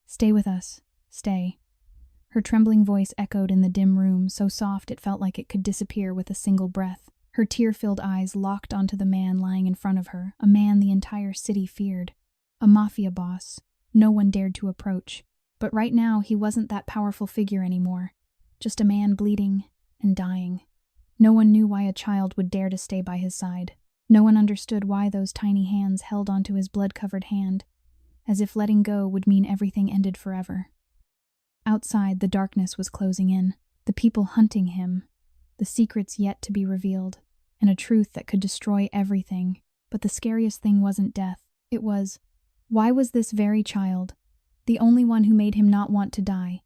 Stay with us. Stay." Her trembling voice echoed in the dim room, so soft it felt like it could disappear with a single breath. Her tear-filled eyes locked onto the man lying in front of her, a man the entire city feared. A mafia boss. No one dared to approach. But right now, he wasn't that powerful figure anymore. Just a man bleeding and dying. No one knew why a child would dare to stay by his side. No one understood why those tiny hands held onto his blood-covered hand, as if letting go would mean everything ended forever. Outside, the darkness was closing in, the people hunting him, the secrets yet to be revealed, and a truth that could destroy everything. But the scariest thing wasn't death. It was, why was this very child, the only one who made him not want to die?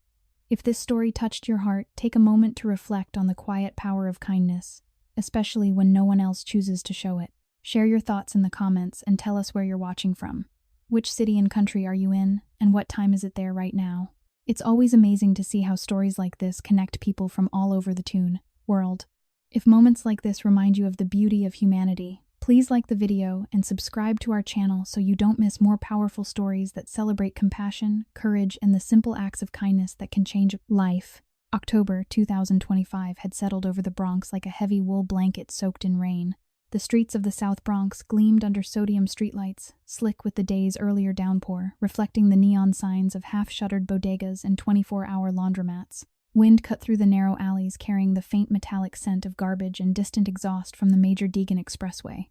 If this story touched your heart, take a moment to reflect on the quiet power of kindness, especially when no one else chooses to show it. Share your thoughts in the comments and tell us where you're watching from. Which city and country are you in, and what time is it there right now? It's always amazing to see how stories like this connect people from all over the world. If moments like this remind you of the beauty of humanity, please like the video and subscribe to our channel so you don't miss more powerful stories that celebrate compassion, courage, and the simple acts of kindness that can change life. October 2025 had settled over the Bronx like a heavy wool blanket soaked in rain. The streets of the South Bronx gleamed under sodium streetlights, slick with the day's earlier downpour, reflecting the neon signs of half-shuttered bodegas and 24-hour laundromats. Wind cut through the narrow alleys, carrying the faint metallic scent of garbage and distant exhaust from the major Deegan Expressway.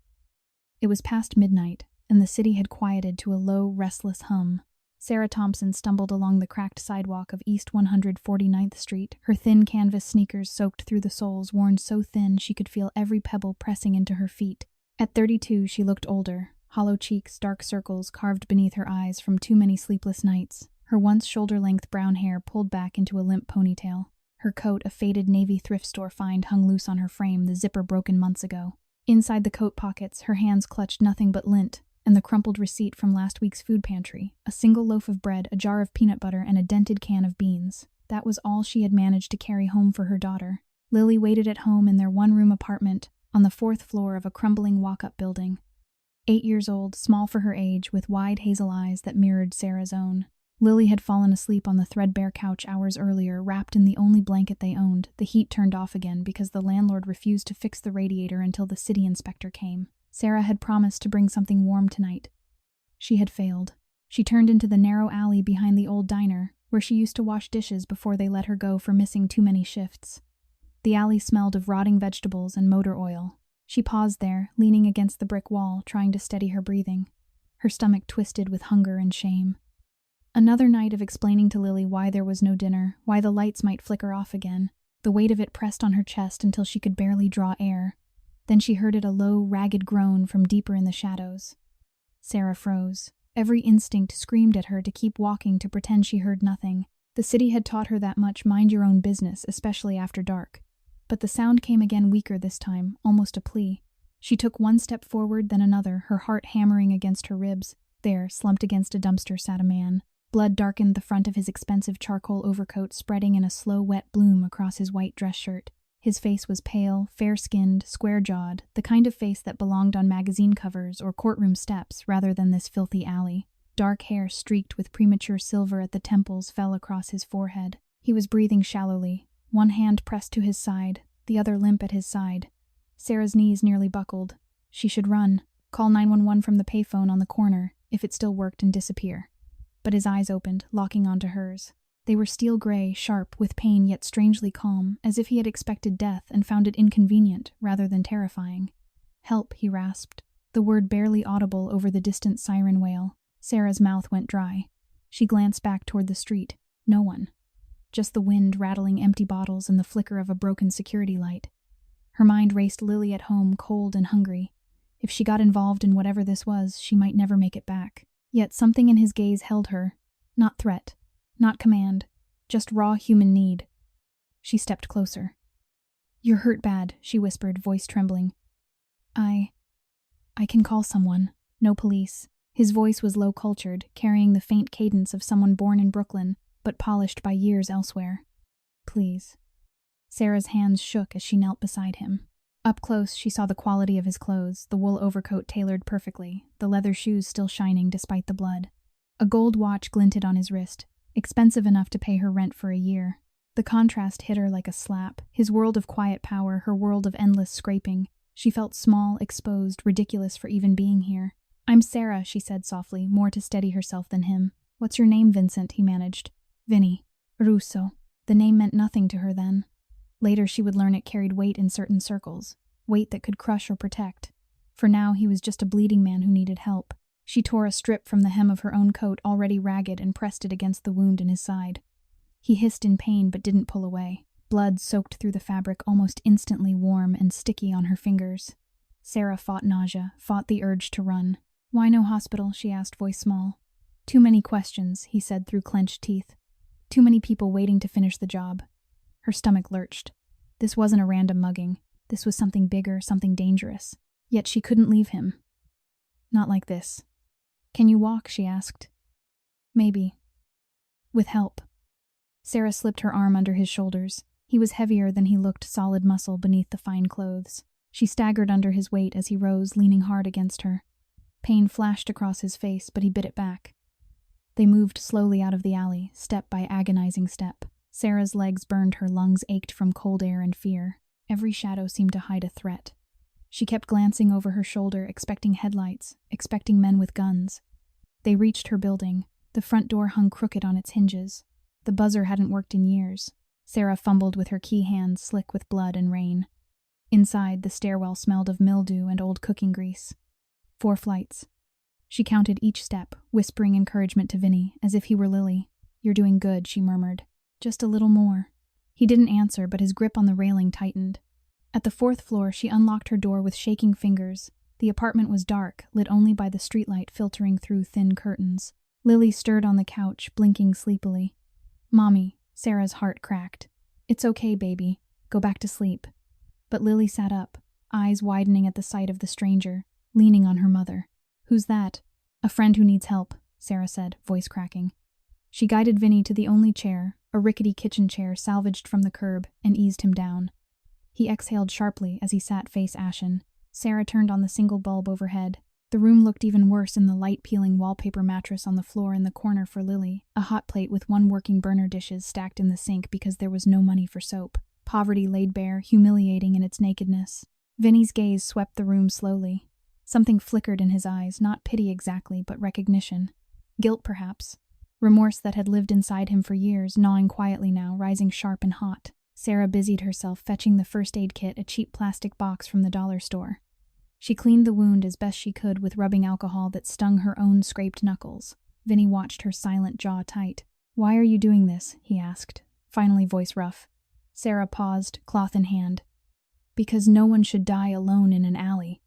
It was past midnight, and the city had quieted to a low, restless hum. Sarah Thompson stumbled along the cracked sidewalk of East 149th Street, her thin canvas sneakers soaked through the soles worn so thin she could feel every pebble pressing into her feet. At 32, she looked older, hollow cheeks, dark circles carved beneath her eyes from too many sleepless nights, her once shoulder-length brown hair pulled back into a limp ponytail. Her coat, a faded navy thrift store find, hung loose on her frame, the zipper broken months ago. Inside the coat pockets, her hands clutched nothing but lint, and the crumpled receipt from last week's food pantry, a single loaf of bread, a jar of peanut butter, and a dented can of beans. That was all she had managed to carry home for her daughter. Lily waited at home in their one-room apartment on the 4th floor of a crumbling walk-up building. 8 years old, small for her age, with wide hazel eyes that mirrored Sarah's own. Lily had fallen asleep on the threadbare couch hours earlier, wrapped in the only blanket they owned, the heat turned off again because the landlord refused to fix the radiator until the city inspector came. Sarah had promised to bring something warm tonight. She had failed. She turned into the narrow alley behind the old diner, where she used to wash dishes before they let her go for missing too many shifts. The alley smelled of rotting vegetables and motor oil. She paused there, leaning against the brick wall, trying to steady her breathing. Her stomach twisted with hunger and shame. Another night of explaining to Lily why there was no dinner, why the lights might flicker off again. The weight of it pressed on her chest until she could barely draw air. Then she heard a low, ragged groan from deeper in the shadows. Sarah froze. Every instinct screamed at her to keep walking, to pretend she heard nothing. The city had taught her that much, mind your own business, especially after dark. But the sound came again, weaker this time, almost a plea. She took one step forward, then another, her heart hammering against her ribs. There, slumped against a dumpster, sat a man. Blood darkened the front of his expensive charcoal overcoat, spreading in a slow, wet bloom across his white dress shirt. His face was pale, fair-skinned, square-jawed, the kind of face that belonged on magazine covers or courtroom steps rather than this filthy alley. Dark hair streaked with premature silver at the temples fell across his forehead. He was breathing shallowly, one hand pressed to his side, the other limp at his side. Sarah's knees nearly buckled. She should run, call 911 from the payphone on the corner, if it still worked, and disappear. But his eyes opened, locking onto hers. They were steel gray, sharp, with pain yet strangely calm, as if he had expected death and found it inconvenient rather than terrifying. "Help," he rasped, the word barely audible over the distant siren wail. Sarah's mouth went dry. She glanced back toward the street. No one. Just the wind rattling empty bottles and the flicker of a broken security light. Her mind raced Lily at home, cold and hungry. If she got involved in whatever this was, she might never make it back. Yet something in his gaze held her. Not threat. Not command, just raw human need. She stepped closer. "You're hurt bad," she whispered, voice trembling. I can call someone. No police." His voice was low-cultured, carrying the faint cadence of someone born in Brooklyn, but polished by years elsewhere. "Please." Sarah's hands shook as she knelt beside him. Up close, she saw the quality of his clothes, the wool overcoat tailored perfectly, the leather shoes still shining despite the blood. A gold watch glinted on his wrist. expensive enough to pay her rent for a year. The contrast hit her like a slap. His world of quiet power, her world of endless scraping. She felt small, exposed, ridiculous for even being here. "I'm Sarah," she said softly, more to steady herself than him. "What's your name, Vincent?" he managed. "Vinny. Russo." The name meant nothing to her then. Later she would learn it carried weight in certain circles, weight that could crush or protect. For now he was just a bleeding man who needed help. She tore a strip from the hem of her own coat, already ragged, and pressed it against the wound in his side. He hissed in pain but didn't pull away. Blood soaked through the fabric, almost instantly warm and sticky on her fingers. Sarah fought nausea, fought the urge to run. "Why no hospital?" she asked, voice small. "Too many questions," he said through clenched teeth. "Too many people waiting to finish the job." Her stomach lurched. This wasn't a random mugging. This was something bigger, something dangerous. Yet she couldn't leave him. Not like this. "Can you walk?" she asked. "Maybe. With help." Sarah slipped her arm under his shoulders. He was heavier than he looked, solid muscle beneath the fine clothes. She staggered under his weight as he rose, leaning hard against her. Pain flashed across his face, but he bit it back. They moved slowly out of the alley, step by agonizing step. Sarah's legs burned, her lungs ached from cold air and fear. Every shadow seemed to hide a threat. She kept glancing over her shoulder, expecting headlights, expecting men with guns. They reached her building. The front door hung crooked on its hinges. The buzzer hadn't worked in years. Sarah fumbled with her key hands, slick with blood and rain. Inside, the stairwell smelled of mildew and old cooking grease. 4 flights. She counted each step, whispering encouragement to Vinny, as if he were Lily. "You're doing good," she murmured. "Just a little more." He didn't answer, but his grip on the railing tightened. At the 4th floor, she unlocked her door with shaking fingers. The apartment was dark, lit only by the streetlight filtering through thin curtains. Lily stirred on the couch, blinking sleepily. "Mommy," Sarah's heart cracked. "It's okay, baby. Go back to sleep." But Lily sat up, eyes widening at the sight of the stranger, leaning on her mother. "Who's that?" "A friend who needs help," Sarah said, voice cracking. She guided Vinny to the only chair, a rickety kitchen chair salvaged from the curb, and eased him down. He exhaled sharply as he sat face ashen. Sarah turned on the single bulb overhead. The room looked even worse in the light-peeling wallpaper mattress on the floor in the corner for Lily, a hot plate with 1 working burner dishes stacked in the sink because there was no money for soap. Poverty laid bare, humiliating in its nakedness. Vinny's gaze swept the room slowly. Something flickered in his eyes, not pity exactly, but recognition. Guilt, perhaps. Remorse that had lived inside him for years, gnawing quietly now, rising sharp and hot. Sarah busied herself fetching the first aid kit, a cheap plastic box from the dollar store. She cleaned the wound as best she could with rubbing alcohol that stung her own scraped knuckles. Vinny watched her silent jaw tight. "Why are you doing this?" he asked, finally voice rough. Sarah paused, cloth in hand. "Because no one should die alone in an alley."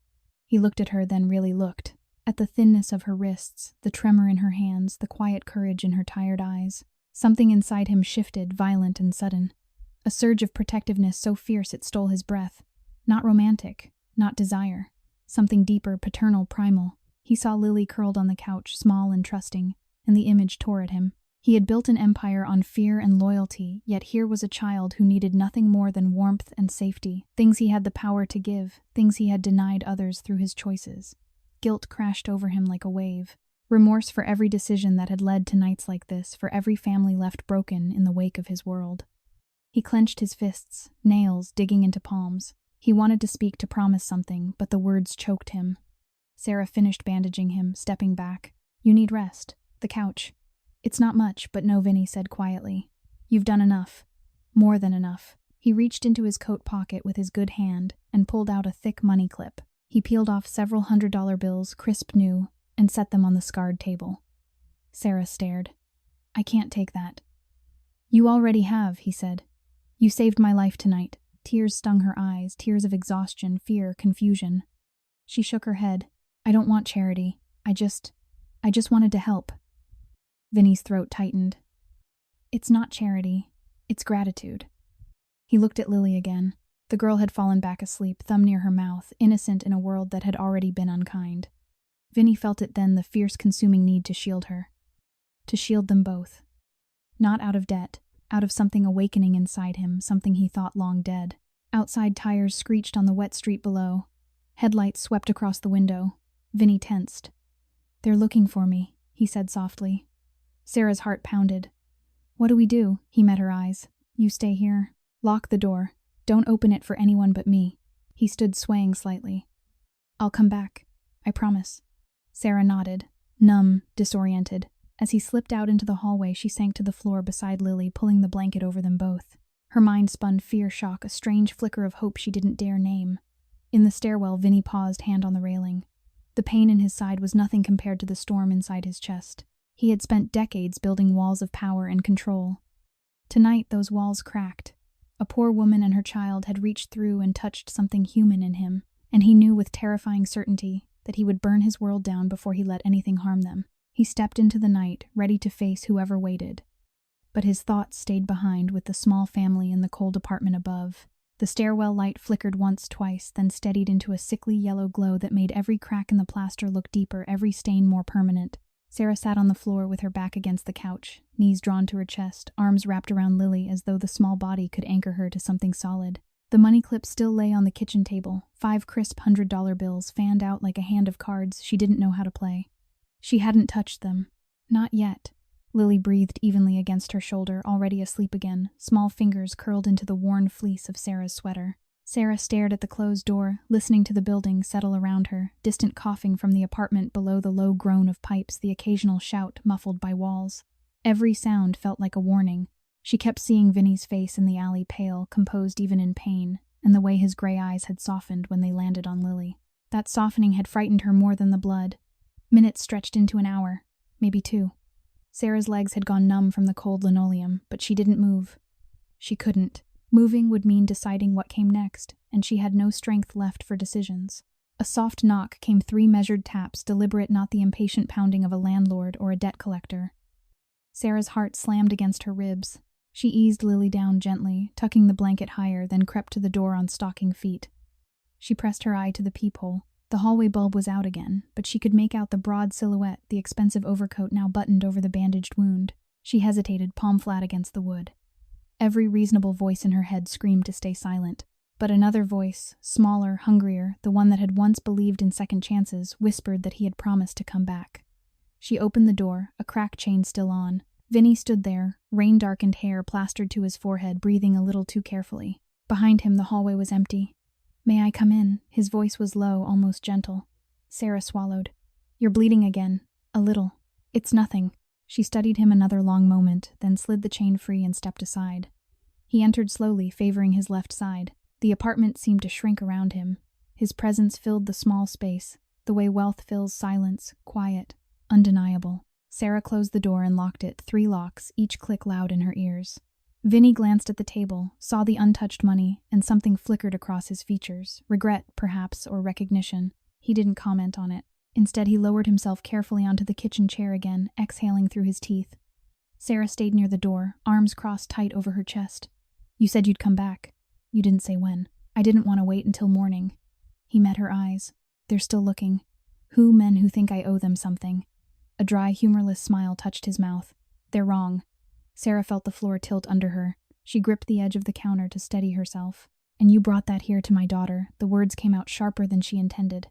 He looked at her, then really looked. At the thinness of her wrists, the tremor in her hands, the quiet courage in her tired eyes. Something inside him shifted, violent and sudden. A surge of protectiveness so fierce it stole his breath. Not romantic, not desire. Something deeper, paternal, primal. He saw Lily curled on the couch, small and trusting, and the image tore at him. He had built an empire on fear and loyalty, yet here was a child who needed nothing more than warmth and safety, things he had the power to give, things he had denied others through his choices. Guilt crashed over him like a wave. Remorse for every decision that had led to nights like this, for every family left broken in the wake of his world. He clenched his fists, nails digging into palms. He wanted to speak, to promise something, but the words choked him. Sarah finished bandaging him, stepping back. "You need rest. The couch." "It's not much, but no," Vinny said quietly. "You've done enough. More than enough." He reached into his coat pocket with his good hand and pulled out a thick money clip. He peeled off several $100 bills, crisp new, and set them on the scarred table. Sarah stared. "I can't take that." "You already have," he said. "You saved my life tonight." Tears stung her eyes, tears of exhaustion, fear, confusion. She shook her head. "I don't want charity. I just wanted to help." Vinny's throat tightened. "It's not charity. It's gratitude." He looked at Lily again. The girl had fallen back asleep, thumb near her mouth, innocent in a world that had already been unkind. Vinny felt it then, the fierce consuming need to shield her. To shield them both. Not out of debt, out of something awakening inside him, something he thought long dead. Outside tires screeched on the wet street below. Headlights swept across the window. Vinny tensed. "They're looking for me," he said softly. Sarah's heart pounded. What do we do? He met her eyes. You stay here. Lock the door. Don't open it for anyone but me. He stood swaying slightly. I'll come back. I promise. Sarah nodded, numb, disoriented. As he slipped out into the hallway, she sank to the floor beside Lily, pulling the blanket over them both. Her mind spun fear shock, a strange flicker of hope she didn't dare name. In the stairwell, Vinny paused, hand on the railing. The pain in his side was nothing compared to the storm inside his chest. He had spent decades building walls of power and control. Tonight, those walls cracked. A poor woman and her child had reached through and touched something human in him, and he knew with terrifying certainty that he would burn his world down before he let anything harm them. He stepped into the night, ready to face whoever waited. But his thoughts stayed behind with the small family in the cold apartment above. The stairwell light flickered once, twice, then steadied into a sickly yellow glow that made every crack in the plaster look deeper, every stain more permanent. Sarah sat on the floor with her back against the couch, knees drawn to her chest, arms wrapped around Lily as though the small body could anchor her to something solid. The money clip still lay on the kitchen table, 5 crisp $100 bills fanned out like a hand of cards she didn't know how to play. She hadn't touched them. Not yet. Lily breathed evenly against her shoulder, already asleep again, small fingers curled into the worn fleece of Sarah's sweater. Sarah stared at the closed door, listening to the building settle around her, distant coughing from the apartment below, the low groan of pipes, the occasional shout muffled by walls. Every sound felt like a warning. She kept seeing Vinny's face in the alley, pale, composed even in pain, and the way his gray eyes had softened when they landed on Lily. That softening had frightened her more than the blood. Minutes stretched into an hour, maybe 2. Sarah's legs had gone numb from the cold linoleum, but she didn't move. She couldn't. Moving would mean deciding what came next, and she had no strength left for decisions. A soft knock came, 3 measured taps, deliberate, not the impatient pounding of a landlord or a debt collector. Sarah's heart slammed against her ribs. She eased Lily down gently, tucking the blanket higher, then crept to the door on stocking feet. She pressed her eye to the peephole. The hallway bulb was out again, but she could make out the broad silhouette, the expensive overcoat now buttoned over the bandaged wound. She hesitated, palm flat against the wood. Every reasonable voice in her head screamed to stay silent. But another voice, smaller, hungrier, the one that had once believed in second chances, whispered that he had promised to come back. She opened the door, a crack chain still on. Vinny stood there, rain-darkened hair plastered to his forehead, breathing a little too carefully. Behind him, the hallway was empty. "May I come in?" His voice was low, almost gentle. Sarah swallowed. "You're bleeding again. A little. It's nothing." She studied him another long moment, then slid the chain free and stepped aside. He entered slowly, favoring his left side. The apartment seemed to shrink around him. His presence filled the small space, the way wealth fills silence, quiet, undeniable. Sarah closed the door and locked it, 3 locks, each click loud in her ears. Vinny glanced at the table, saw the untouched money, and something flickered across his features. Regret, perhaps, or recognition. He didn't comment on it. Instead, he lowered himself carefully onto the kitchen chair again, exhaling through his teeth. Sarah stayed near the door, arms crossed tight over her chest. "You said you'd come back. You didn't say when. I didn't want to wait until morning." He met her eyes. "They're still looking. Who men who think I owe them something?" A dry, humorless smile touched his mouth. "They're wrong." Sarah felt the floor tilt under her. She gripped the edge of the counter to steady herself. "And you brought that here to my daughter." The words came out sharper than she intended.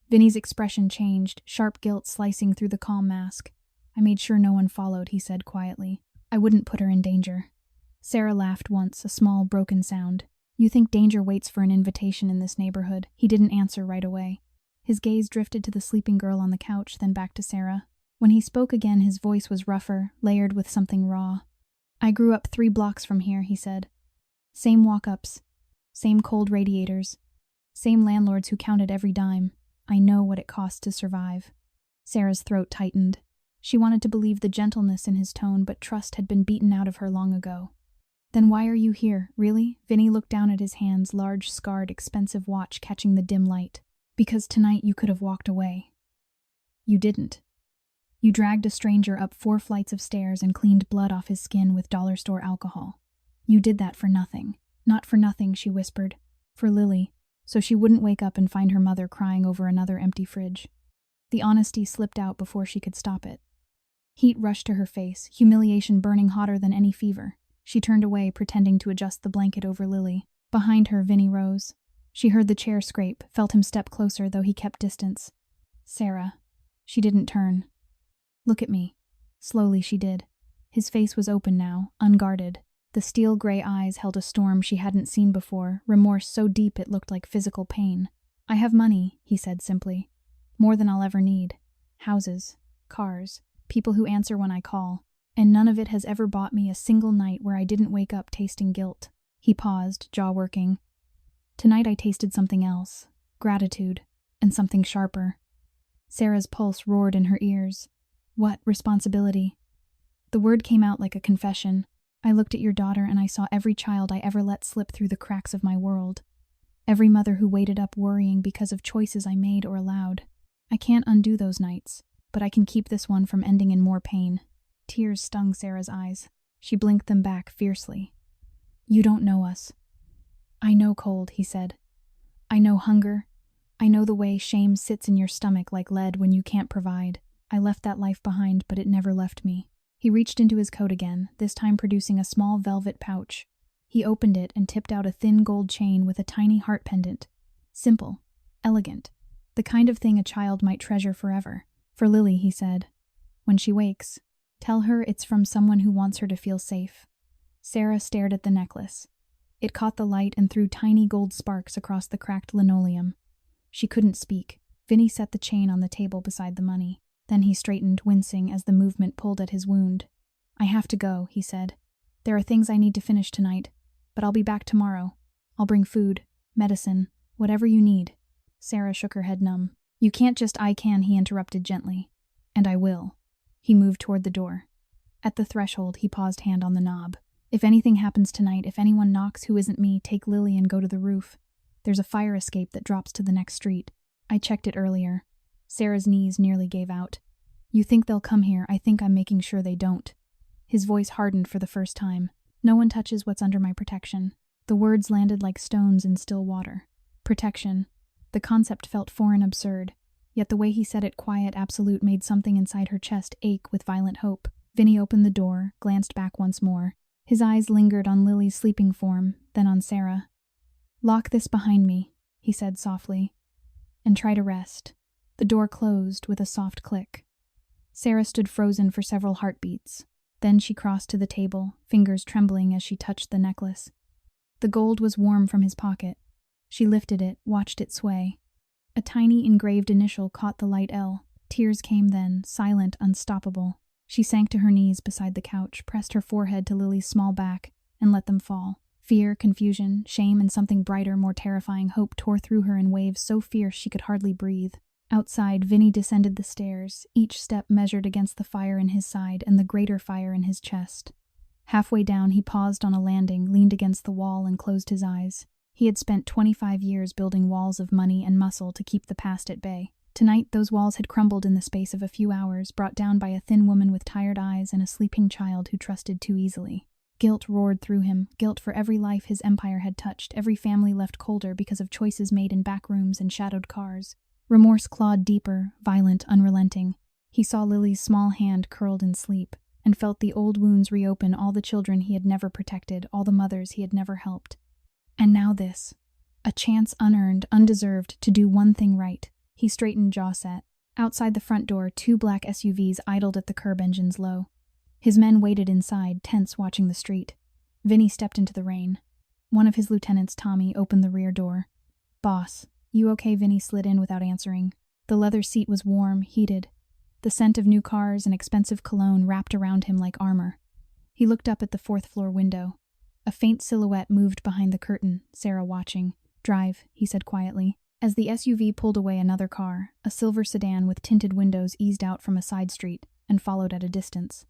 Vinny's expression changed, sharp guilt slicing through the calm mask. "I made sure no one followed," he said quietly. "I wouldn't put her in danger." Sarah laughed once, a small, broken sound. "You think danger waits for an invitation in this neighborhood?" He didn't answer right away. His gaze drifted to the sleeping girl on the couch, then back to Sarah. When he spoke again, his voice was rougher, layered with something raw. "I grew up 3 blocks from here," he said. "Same walk-ups, same cold radiators, same landlords who counted every dime. I know what it costs to survive." Sarah's throat tightened. She wanted to believe the gentleness in his tone, but trust had been beaten out of her long ago. "Then why are you here, really?" Vinny looked down at his hands, large, scarred, expensive watch catching the dim light. "Because tonight you could have walked away. You didn't. You dragged a stranger up 4 flights of stairs and cleaned blood off his skin with dollar store alcohol. You did that for nothing. Not for nothing," she whispered. "For Lily, so she wouldn't wake up and find her mother crying over another empty fridge." The honesty slipped out before she could stop it. Heat rushed to her face, humiliation burning hotter than any fever. She turned away, pretending to adjust the blanket over Lily. Behind her, Vinny rose. She heard the chair scrape, felt him step closer, though he kept distance. "Sarah." She didn't turn. "Look at me." Slowly she did. His face was open now, unguarded. The steel-gray eyes held a storm she hadn't seen before, remorse so deep it looked like physical pain. "I have money," he said simply. "More than I'll ever need. Houses, cars, people who answer when I call. And none of it has ever bought me a single night where I didn't wake up tasting guilt." He paused, jaw working. "Tonight I tasted something else. Gratitude. And something sharper." Sarah's pulse roared in her ears. "What responsibility?" The word came out like a confession. "I looked at your daughter and I saw every child I ever let slip through the cracks of my world. Every mother who waited up worrying because of choices I made or allowed. I can't undo those nights, but I can keep this one from ending in more pain." Tears stung Sarah's eyes. She blinked them back fiercely. "You don't know us." "I know cold," he said. "I know hunger. I know the way shame sits in your stomach like lead when you can't provide. I left that life behind, but it never left me." He reached into his coat again, this time producing a small velvet pouch. He opened it and tipped out a thin gold chain with a tiny heart pendant. Simple, elegant, the kind of thing a child might treasure forever. "For Lily," he said. "When she wakes, tell her it's from someone who wants her to feel safe." Sarah stared at the necklace. It caught the light and threw tiny gold sparks across the cracked linoleum. She couldn't speak. Vinny set the chain on the table beside the money. Then he straightened, wincing as the movement pulled at his wound. "I have to go," he said. "There are things I need to finish tonight, but I'll be back tomorrow. I'll bring food, medicine, whatever you need." Sarah shook her head numb. "You can't just I can," he interrupted gently. "And I will." He moved toward the door. At the threshold, he paused, hand on the knob. "If anything happens tonight, if anyone knocks who isn't me, take Lily and go to the roof. There's a fire escape that drops to the next street. I checked it earlier." Sarah's knees nearly gave out. "You think they'll come here, I think I'm making sure they don't." His voice hardened for the first time. "No one touches what's under my protection." The words landed like stones in still water. Protection. The concept felt foreign, absurd. Yet the way he said it, quiet, absolute, made something inside her chest ache with violent hope. Vinny opened the door, glanced back once more. His eyes lingered on Lily's sleeping form, then on Sarah. "Lock this behind me," he said softly, "and try to rest." The door closed with a soft click. Sarah stood frozen for several heartbeats. Then she crossed to the table, fingers trembling as she touched the necklace. The gold was warm from his pocket. She lifted it, watched it sway. A tiny engraved initial caught the light L. Tears came then, silent, unstoppable. She sank to her knees beside the couch, pressed her forehead to Lily's small back, and let them fall. Fear, confusion, shame, and something brighter, more terrifying, hope tore through her in waves so fierce she could hardly breathe. Outside, Vinny descended the stairs, each step measured against the fire in his side and the greater fire in his chest. Halfway down, he paused on a landing, leaned against the wall, and closed his eyes. He had spent 25 years building walls of money and muscle to keep the past at bay. Tonight, those walls had crumbled in the space of a few hours, brought down by a thin woman with tired eyes and a sleeping child who trusted too easily. Guilt roared through him, guilt for every life his empire had touched, every family left colder because of choices made in back rooms and shadowed cars. Remorse clawed deeper, violent, unrelenting. He saw Lily's small hand curled in sleep, and felt the old wounds reopen, all the children he had never protected, all the mothers he had never helped. And now this. A chance unearned, undeserved, to do one thing right. He straightened, jaw set. Outside the front door, 2 black SUVs idled at the curb, engines low. His men waited inside, tense, watching the street. Vinny stepped into the rain. One of his lieutenants, Tommy, opened the rear door. "Boss, you okay?" Vinny slid in without answering. The leather seat was warm, heated. The scent of new cars and expensive cologne wrapped around him like armor. He looked up at the 4th-floor window. A faint silhouette moved behind the curtain, Sarah watching. "Drive," he said quietly. As the SUV pulled away, another car, a silver sedan with tinted windows, eased out from a side street and followed at a distance.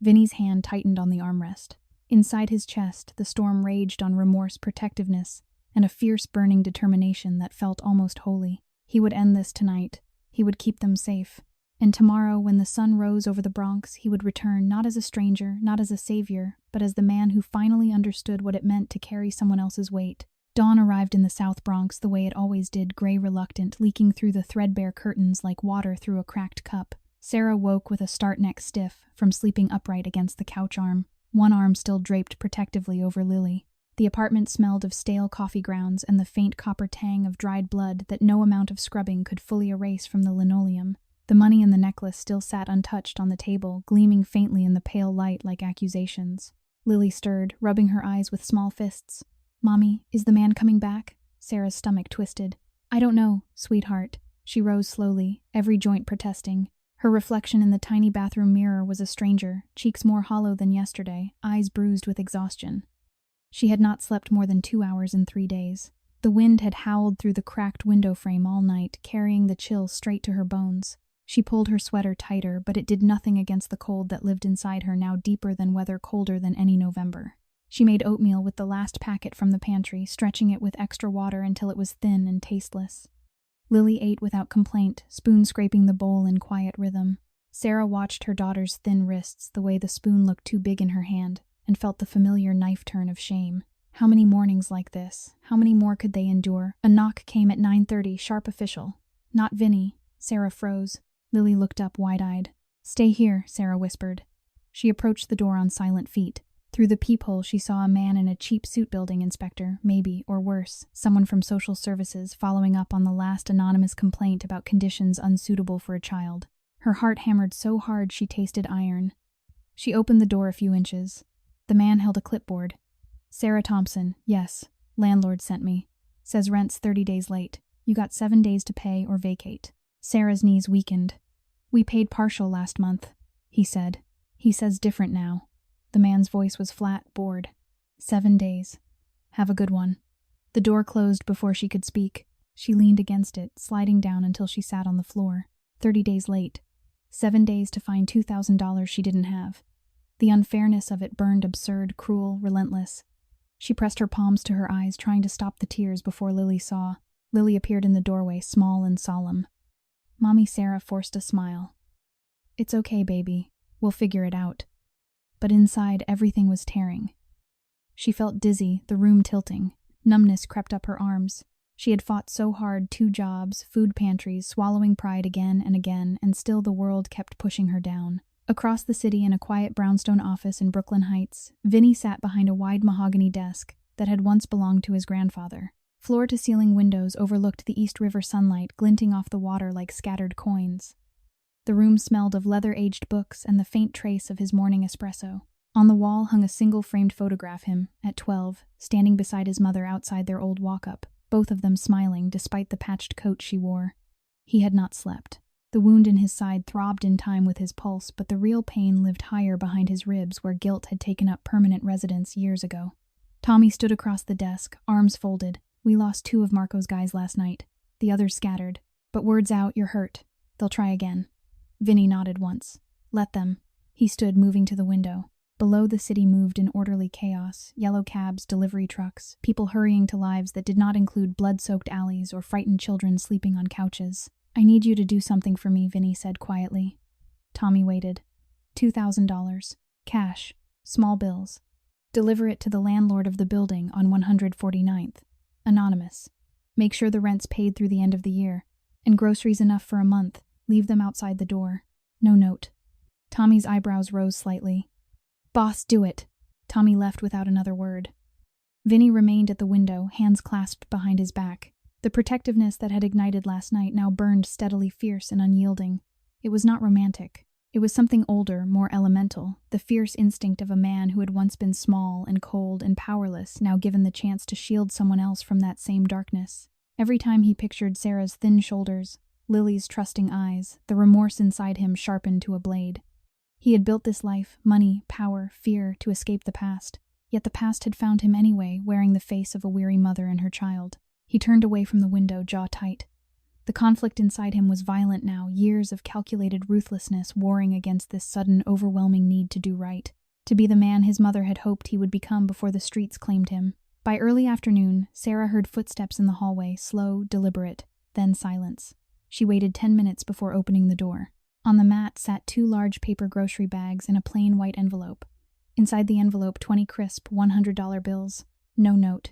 Vinny's hand tightened on the armrest. Inside his chest, the storm raged on remorse, protectiveness, and a fierce burning determination that felt almost holy. He would end this tonight. He would keep them safe. And tomorrow, when the sun rose over the Bronx, he would return not as a stranger, not as a savior, but as the man who finally understood what it meant to carry someone else's weight. Dawn arrived in the South Bronx the way it always did, gray, reluctant, leaking through the threadbare curtains like water through a cracked cup. Sarah woke with a start, neck stiff, from sleeping upright against the couch arm, one arm still draped protectively over Lily. The apartment smelled of stale coffee grounds and the faint copper tang of dried blood that no amount of scrubbing could fully erase from the linoleum. The money and the necklace still sat untouched on the table, gleaming faintly in the pale light like accusations. Lily stirred, rubbing her eyes with small fists. "Mommy, is the man coming back?" Sarah's stomach twisted. "I don't know, sweetheart." She rose slowly, every joint protesting. Her reflection in the tiny bathroom mirror was a stranger, cheeks more hollow than yesterday, eyes bruised with exhaustion. She had not slept more than 2 hours in 3 days. The wind had howled through the cracked window frame all night, carrying the chill straight to her bones. She pulled her sweater tighter, but it did nothing against the cold that lived inside her, now deeper than weather, colder than any November. She made oatmeal with the last packet from the pantry, stretching it with extra water until it was thin and tasteless. Lily ate without complaint, spoon scraping the bowl in quiet rhythm. Sarah watched her daughter's thin wrists, the way the spoon looked too big in her hand, and felt the familiar knife turn of shame. How many mornings like this? How many more could they endure? A knock came at 9:30, sharp official. "Not Vinny." Sarah froze. Lily looked up wide-eyed. "Stay here," Sarah whispered. She approached the door on silent feet. Through the peephole she saw a man in a cheap suit, building inspector, maybe, or worse, someone from social services following up on the last anonymous complaint about conditions unsuitable for a child. Her heart hammered so hard she tasted iron. She opened the door a few inches. The man held a clipboard. "Sarah Thompson, yes. Landlord sent me. Says rent's 30 days late. You got 7 days to pay or vacate." Sarah's knees weakened. "We paid partial last month," he said. "He says different now." The man's voice was flat, bored. 7 days. Have a good one." The door closed before she could speak. She leaned against it, sliding down until she sat on the floor. 30 days late. 7 days to find $2,000 she didn't have. The unfairness of it burned absurd, cruel, relentless. She pressed her palms to her eyes, trying to stop the tears before Lily saw. Lily appeared in the doorway, small and solemn. Mommy Sarah forced a smile. "It's okay, baby. We'll figure it out." But inside, everything was tearing. She felt dizzy, the room tilting. Numbness crept up her arms. She had fought so hard, 2 jobs, food pantries, swallowing pride again, and still the world kept pushing her down. Across the city, in a quiet brownstone office in Brooklyn Heights, Vinny sat behind a wide mahogany desk that had once belonged to his grandfather. Floor-to-ceiling windows overlooked the East River sunlight, glinting off the water like scattered coins. The room smelled of leather-aged books and the faint trace of his morning espresso. On the wall hung a single framed photograph, him, at 12, standing beside his mother outside their old walk-up, both of them smiling despite the patched coat she wore. He had not slept. The wound in his side throbbed in time with his pulse, but the real pain lived higher behind his ribs, where guilt had taken up permanent residence years ago. Tommy stood across the desk, arms folded. "We lost 2 of Marco's guys last night. The others scattered. But word's out, you're hurt. They'll try again." Vinny nodded once. "Let them." He stood, moving to the window. Below, the city moved in orderly chaos. Yellow cabs, delivery trucks, people hurrying to lives that did not include blood-soaked alleys or frightened children sleeping on couches. "I need you to do something for me," Vinny said quietly. Tommy waited. $2,000. Cash. Small bills. Deliver it to the landlord of the building on 149th. Anonymous. Make sure the rent's paid through the end of the year. And groceries enough for a month. Leave them outside the door. No note. Tommy's eyebrows rose slightly. "Boss, do it." Tommy left without another word. Vinny remained at the window, hands clasped behind his back. The protectiveness that had ignited last night now burned steadily, fierce and unyielding. It was not romantic. It was something older, more elemental, the fierce instinct of a man who had once been small and cold and powerless, now given the chance to shield someone else from that same darkness. Every time he pictured Sarah's thin shoulders, Lily's trusting eyes, the remorse inside him sharpened to a blade. He had built this life, money, power, fear, to escape the past. Yet the past had found him anyway, wearing the face of a weary mother and her child. He turned away from the window, jaw tight. The conflict inside him was violent now, years of calculated ruthlessness warring against this sudden, overwhelming need to do right, to be the man his mother had hoped he would become before the streets claimed him. By early afternoon, Sarah heard footsteps in the hallway, slow, deliberate, then silence. She waited 10 minutes before opening the door. On the mat sat 2 large paper grocery bags in a plain white envelope. Inside the envelope, 20 crisp $100 bills. No note.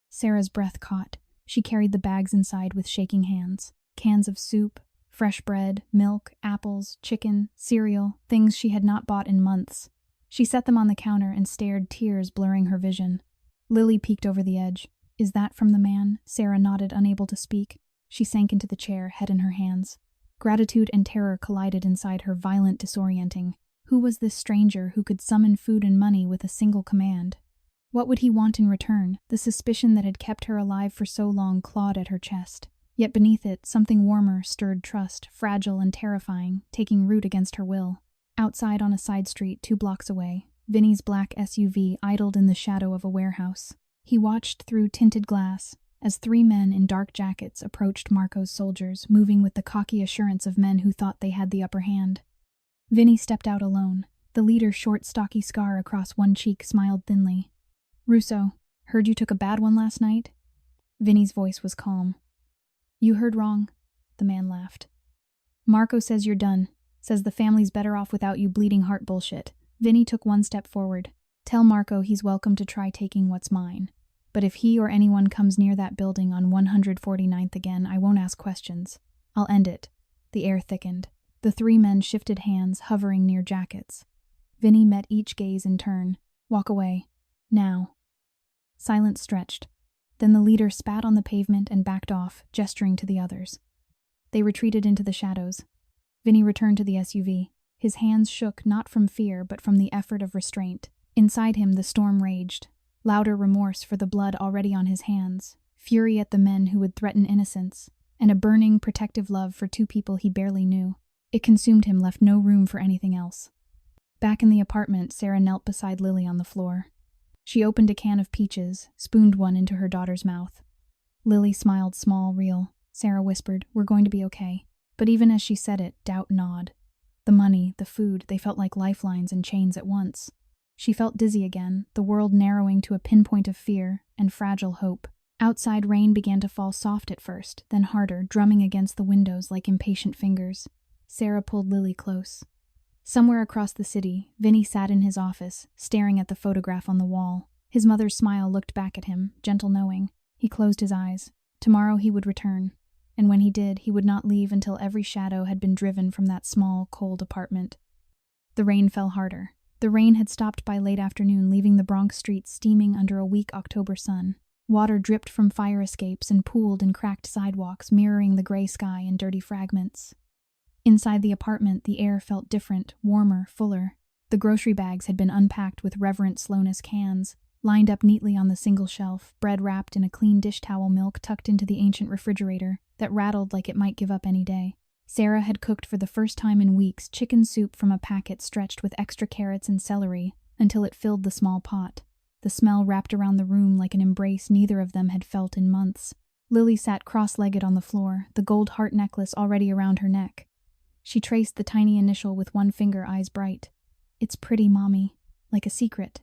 Sarah's breath caught. She carried the bags inside with shaking hands. Cans of soup, fresh bread, milk, apples, chicken, cereal, things she had not bought in months. She set them on the counter and stared, tears blurring her vision. Lily peeked over the edge. "Is that from the man?" Sarah nodded, unable to speak. She sank into the chair, head in her hands. Gratitude and terror collided inside her, violent, disorienting. Who was this stranger who could summon food and money with a single command? What would he want in return? The suspicion that had kept her alive for so long clawed at her chest. Yet beneath it, something warmer stirred trust, fragile and terrifying, taking root against her will. Outside on a side street 2 blocks away, Vinny's black SUV idled in the shadow of a warehouse. He watched through tinted glass as 3 men in dark jackets approached Marco's soldiers, moving with the cocky assurance of men who thought they had the upper hand. Vinny stepped out alone. The leader's short, stocky scar across one cheek smiled thinly. "Russo, heard you took a bad one last night?" Vinny's voice was calm. "You heard wrong," the man laughed. "Marco says you're done. Says the family's better off without you, bleeding heart bullshit." Vinny took 1 step forward. "Tell Marco he's welcome to try taking what's mine. But if he or anyone comes near that building on 149th again, I won't ask questions. I'll end it." The air thickened. The 3 men shifted hands, hovering near jackets. Vinny met each gaze in turn. "Walk away. Now." Silence stretched. Then the leader spat on the pavement and backed off, gesturing to the others. They retreated into the shadows. Vinny returned to the SUV. His hands shook not from fear but from the effort of restraint. Inside him the storm raged. Louder remorse for the blood already on his hands, fury at the men who would threaten innocence, and a burning, protective love for 2 people he barely knew. It consumed him, left no room for anything else. Back in the apartment, Sarah knelt beside Lily on the floor. She opened a can of peaches, spooned one into her daughter's mouth. Lily smiled, small, real. Sarah whispered, "We're going to be okay." But even as she said it, doubt gnawed. The money, the food, they felt like lifelines and chains at once. She felt dizzy again, the world narrowing to a pinpoint of fear and fragile hope. Outside, rain began to fall, soft at first, then harder, drumming against the windows like impatient fingers. Sarah pulled Lily close. Somewhere across the city, Vinny sat in his office, staring at the photograph on the wall. His mother's smile looked back at him, gentle knowing. He closed his eyes. Tomorrow he would return. And when he did, he would not leave until every shadow had been driven from that small, cold apartment. The rain fell harder. The rain had stopped by late afternoon, leaving the Bronx streets steaming under a weak October sun. Water dripped from fire escapes and pooled in cracked sidewalks, mirroring the gray sky in dirty fragments. Inside the apartment, the air felt different, warmer, fuller. The grocery bags had been unpacked with reverent slowness, cans lined up neatly on the single shelf, bread wrapped in a clean dish towel, milk tucked into the ancient refrigerator that rattled like it might give up any day. Sarah had cooked for the first time in weeks chicken soup from a packet stretched with extra carrots and celery until it filled the small pot. The smell wrapped around the room like an embrace neither of them had felt in months. Lily sat cross-legged on the floor, the gold heart necklace already around her neck. She traced the tiny initial with 1 finger, eyes bright. "It's pretty, Mommy. Like a secret."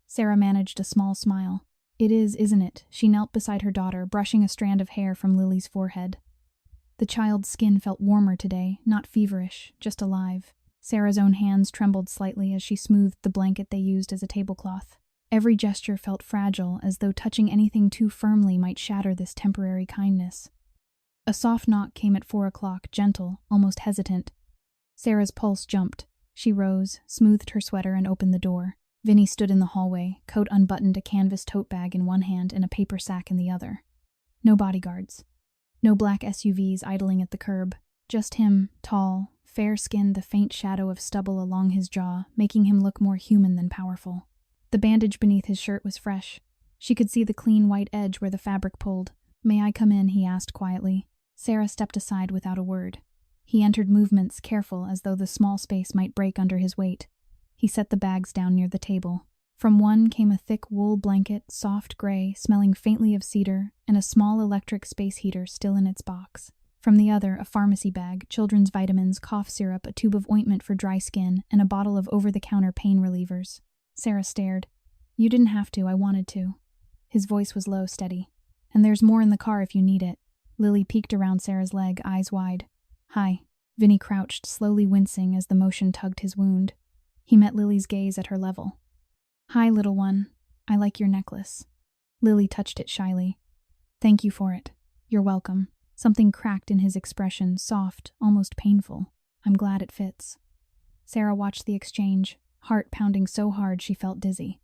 Sarah managed a small smile. "It is, isn't it?" She knelt beside her daughter, brushing a strand of hair from Lily's forehead. The child's skin felt warmer today, not feverish, just alive. Sarah's own hands trembled slightly as she smoothed the blanket they used as a tablecloth. Every gesture felt fragile, as though touching anything too firmly might shatter this temporary kindness. A soft knock came at 4 o'clock, gentle, almost hesitant. Sarah's pulse jumped. She rose, smoothed her sweater, and opened the door. Vinny stood in the hallway, coat unbuttoned, a canvas tote bag in one hand and a paper sack in the other. No bodyguards. No black SUVs idling at the curb. Just him, tall, fair-skinned, the faint shadow of stubble along his jaw, making him look more human than powerful. The bandage beneath his shirt was fresh. She could see the clean white edge where the fabric pulled. "May I come in?" he asked quietly. Sarah stepped aside without a word. He entered, movements careful, as though the small space might break under his weight. He set the bags down near the table. From one came a thick wool blanket, soft gray, smelling faintly of cedar, and a small electric space heater still in its box. From the other, a pharmacy bag, children's vitamins, cough syrup, a tube of ointment for dry skin, and a bottle of over-the-counter pain relievers. Sarah stared. "You didn't have to, I wanted to." His voice was low, steady. "And there's more in the car if you need it." Lily peeked around Sarah's leg, eyes wide. "Hi." Vinny crouched, slowly wincing as the motion tugged his wound. He met Lily's gaze at her level. "Hi, little one. I like your necklace." Lily touched it shyly. "Thank you for it. You're welcome." Something cracked in his expression, soft, almost painful. "I'm glad it fits." Sarah watched the exchange, heart pounding so hard she felt dizzy.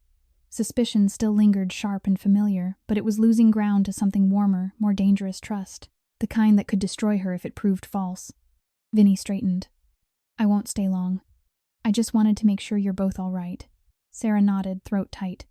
Suspicion still lingered, sharp and familiar, but it was losing ground to something warmer, more dangerous trust, the kind that could destroy her if it proved false. Vinny straightened. I won't stay long. I just wanted to make sure you're both all right. Sarah nodded, throat tight.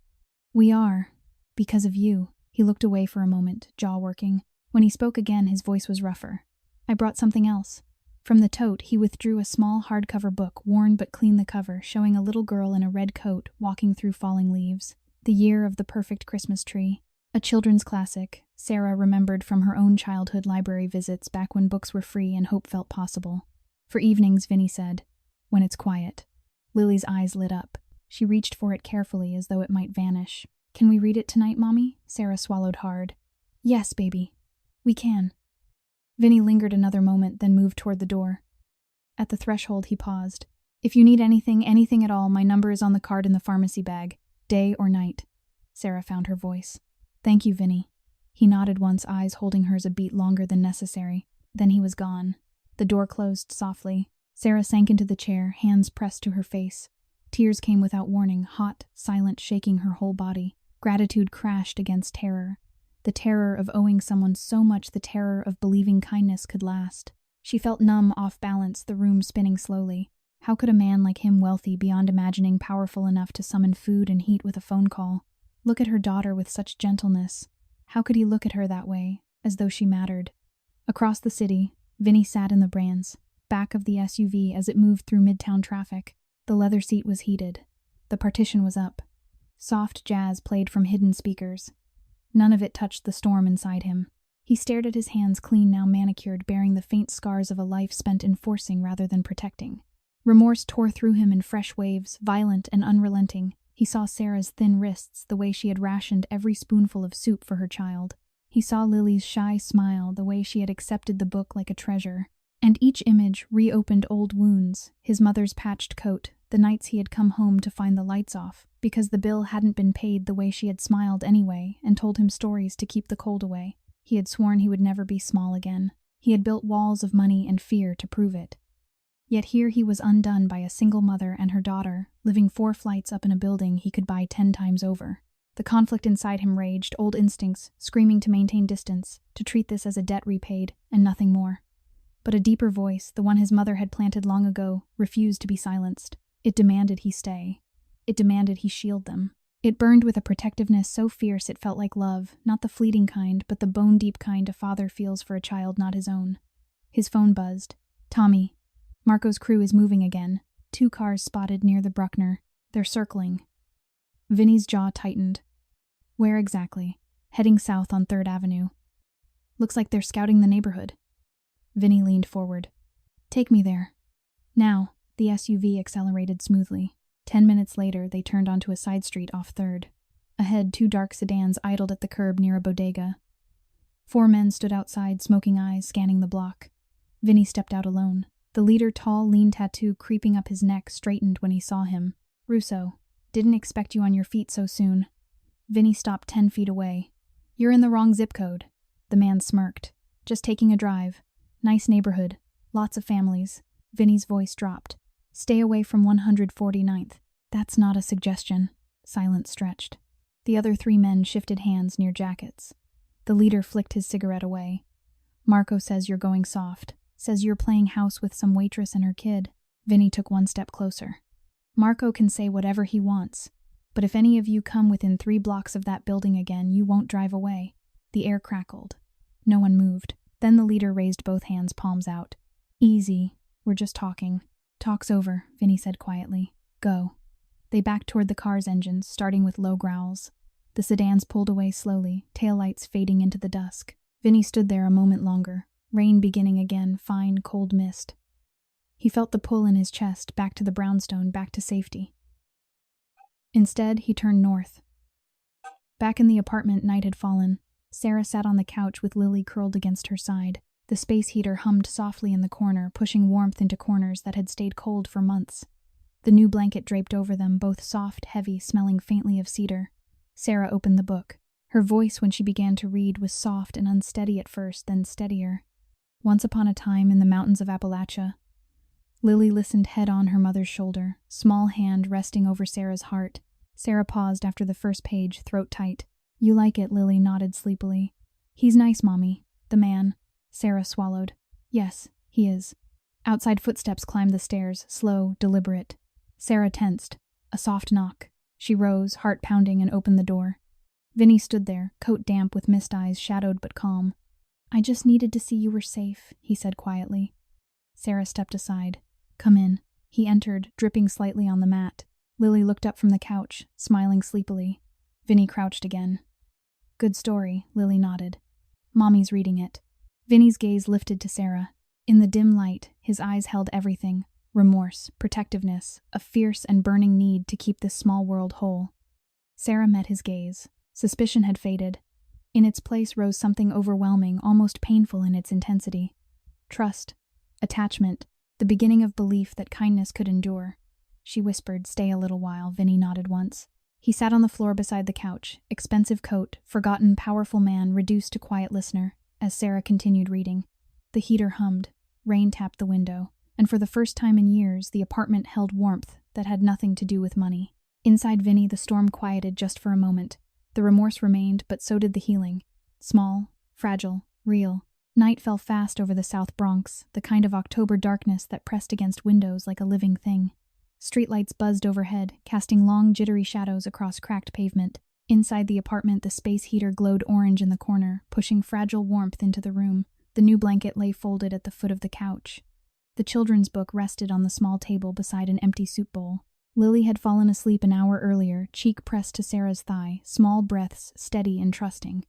We are. Because of you. He looked away for a moment, jaw working. When he spoke again, his voice was rougher. I brought something else. From the tote, he withdrew a small hardcover book, worn but clean the cover, showing a little girl in a red coat walking through falling leaves. The Year of the Perfect Christmas Tree. A children's classic, Sarah remembered from her own childhood library visits back when books were free and hope felt possible. For evenings, Vinny said, when it's quiet. Lily's eyes lit up. She reached for it carefully as though it might vanish. Can we read it tonight, Mommy? Sarah swallowed hard. Yes, baby. We can. Vinny lingered another moment, then moved toward the door. At the threshold, he paused. If you need anything at all, my number is on the card in the pharmacy bag. Day or night. Sarah found her voice. Thank you, Vinny. He nodded once, eyes holding hers a beat longer than necessary. Then he was gone. The door closed softly. Sarah sank into the chair, hands pressed to her face. Tears came without warning, hot, silent, shaking her whole body. Gratitude crashed against terror. The terror of owing someone so much, the terror of believing kindness could last. She felt numb, off balance, the room spinning slowly. How could a man like him, wealthy beyond imagining, powerful enough to summon food and heat with a phone call, look at her daughter with such gentleness? How could he look at her that way, as though she mattered? Across the city, Vinny sat in the brands, back of the SUV as it moved through midtown traffic. The leather seat was heated. The partition was up. Soft jazz played from hidden speakers. None of it touched the storm inside him. He stared at his hands, clean now manicured, bearing the faint scars of a life spent enforcing rather than protecting. Remorse tore through him in fresh waves, violent and unrelenting. He saw Sarah's thin wrists, the way she had rationed every spoonful of soup for her child. He saw Lily's shy smile, the way she had accepted the book like a treasure. And each image reopened old wounds, his mother's patched coat, the nights he had come home to find the lights off, because the bill hadn't been paid, the way she had smiled anyway and told him stories to keep the cold away. He had sworn he would never be small again. He had built walls of money and fear to prove it. Yet here he was undone by a single mother and her daughter, living 4 flights up in a building he could buy 10 times over. The conflict inside him raged, old instincts, screaming to maintain distance, to treat this as a debt repaid, and nothing more. But a deeper voice, the one his mother had planted long ago, refused to be silenced. It demanded he stay. It demanded he shield them. It burned with a protectiveness so fierce it felt like love, not the fleeting kind, but the bone-deep kind a father feels for a child not his own. His phone buzzed. Tommy. Marco's crew is moving again. 2 cars spotted near the Bruckner. They're circling. Vinny's jaw tightened. Where exactly? Heading south on 3rd Avenue. Looks like they're scouting the neighborhood. Vinny leaned forward. Take me there. Now. The SUV accelerated smoothly. 10 minutes later, they turned onto a side street off 3rd. Ahead, 2 dark sedans idled at the curb near a bodega. 4 men stood outside, smoking eyes, scanning the block. Vinny stepped out alone. The leader, tall, lean tattoo creeping up his neck, straightened when he saw him. Russo, didn't expect you on your feet so soon. Vinny stopped 10 feet away. You're in the wrong zip code. The man smirked. Just taking a drive. Nice neighborhood. Lots of families. Vinny's voice dropped. Stay away from 149th. That's not a suggestion. Silence stretched. The other 3 men shifted hands near jackets. The leader flicked his cigarette away. Marco says you're going soft. Says you're playing house with some waitress and her kid. Vinny took 1 step closer. Marco can say whatever he wants. But if any of you come within 3 blocks of that building again, you won't drive away. The air crackled. No one moved. Then the leader raised both hands, palms out. Easy. We're just talking. Talk's over, Vinny said quietly. Go. They backed toward the car's engines, starting with low growls. The sedans pulled away slowly, taillights fading into the dusk. Vinny stood there a moment longer, rain beginning again, fine, cold mist. He felt the pull in his chest, back to the brownstone, back to safety. Instead, he turned north. Back in the apartment, night had fallen. Sarah sat on the couch with Lily curled against her side. The space heater hummed softly in the corner, pushing warmth into corners that had stayed cold for months. The new blanket draped over them, both soft, heavy, smelling faintly of cedar. Sarah opened the book. Her voice, when she began to read, was soft and unsteady at first, then steadier. Once upon a time in the mountains of Appalachia. Lily listened head on her mother's shoulder, small hand resting over Sarah's heart. Sarah paused after the first page, throat tight. You like it, Lily nodded sleepily. He's nice, Mommy. The man. Sarah swallowed. Yes, he is. Outside footsteps climbed the stairs, slow, deliberate. Sarah tensed. A soft knock. She rose, heart pounding, and opened the door. Vinny stood there, coat damp with mist eyes, shadowed but calm. "I just needed to see you were safe," he said quietly. Sarah stepped aside. "Come in." He entered, dripping slightly on the mat. Lily looked up from the couch, smiling sleepily. Vinny crouched again. "Good story," Lily nodded. "Mommy's reading it." Vinny's gaze lifted to Sarah. In the dim light, his eyes held everything: remorse, protectiveness, a fierce and burning need to keep this small world whole. Sarah met his gaze. Suspicion had faded. In its place rose something overwhelming, almost painful in its intensity. Trust, attachment, the beginning of belief that kindness could endure. She whispered, "Stay a little while." Vinny nodded once. He sat on the floor beside the couch, expensive coat, forgotten, powerful man reduced to quiet listener, as Sarah continued reading. The heater hummed. Rain tapped the window, and for the first time in years, the apartment held warmth that had nothing to do with money. Inside Vinny, the storm quieted just for a moment. The remorse remained, but so did the healing. Small, fragile, real. Night fell fast over the South Bronx, the kind of October darkness that pressed against windows like a living thing. Streetlights buzzed overhead, casting long, jittery shadows across cracked pavement. Inside the apartment, the space heater glowed orange in the corner, pushing fragile warmth into the room. The new blanket lay folded at the foot of the couch. The children's book rested on the small table beside an empty soup bowl. Lily had fallen asleep an hour earlier, cheek pressed to Sarah's thigh, small breaths steady and trusting.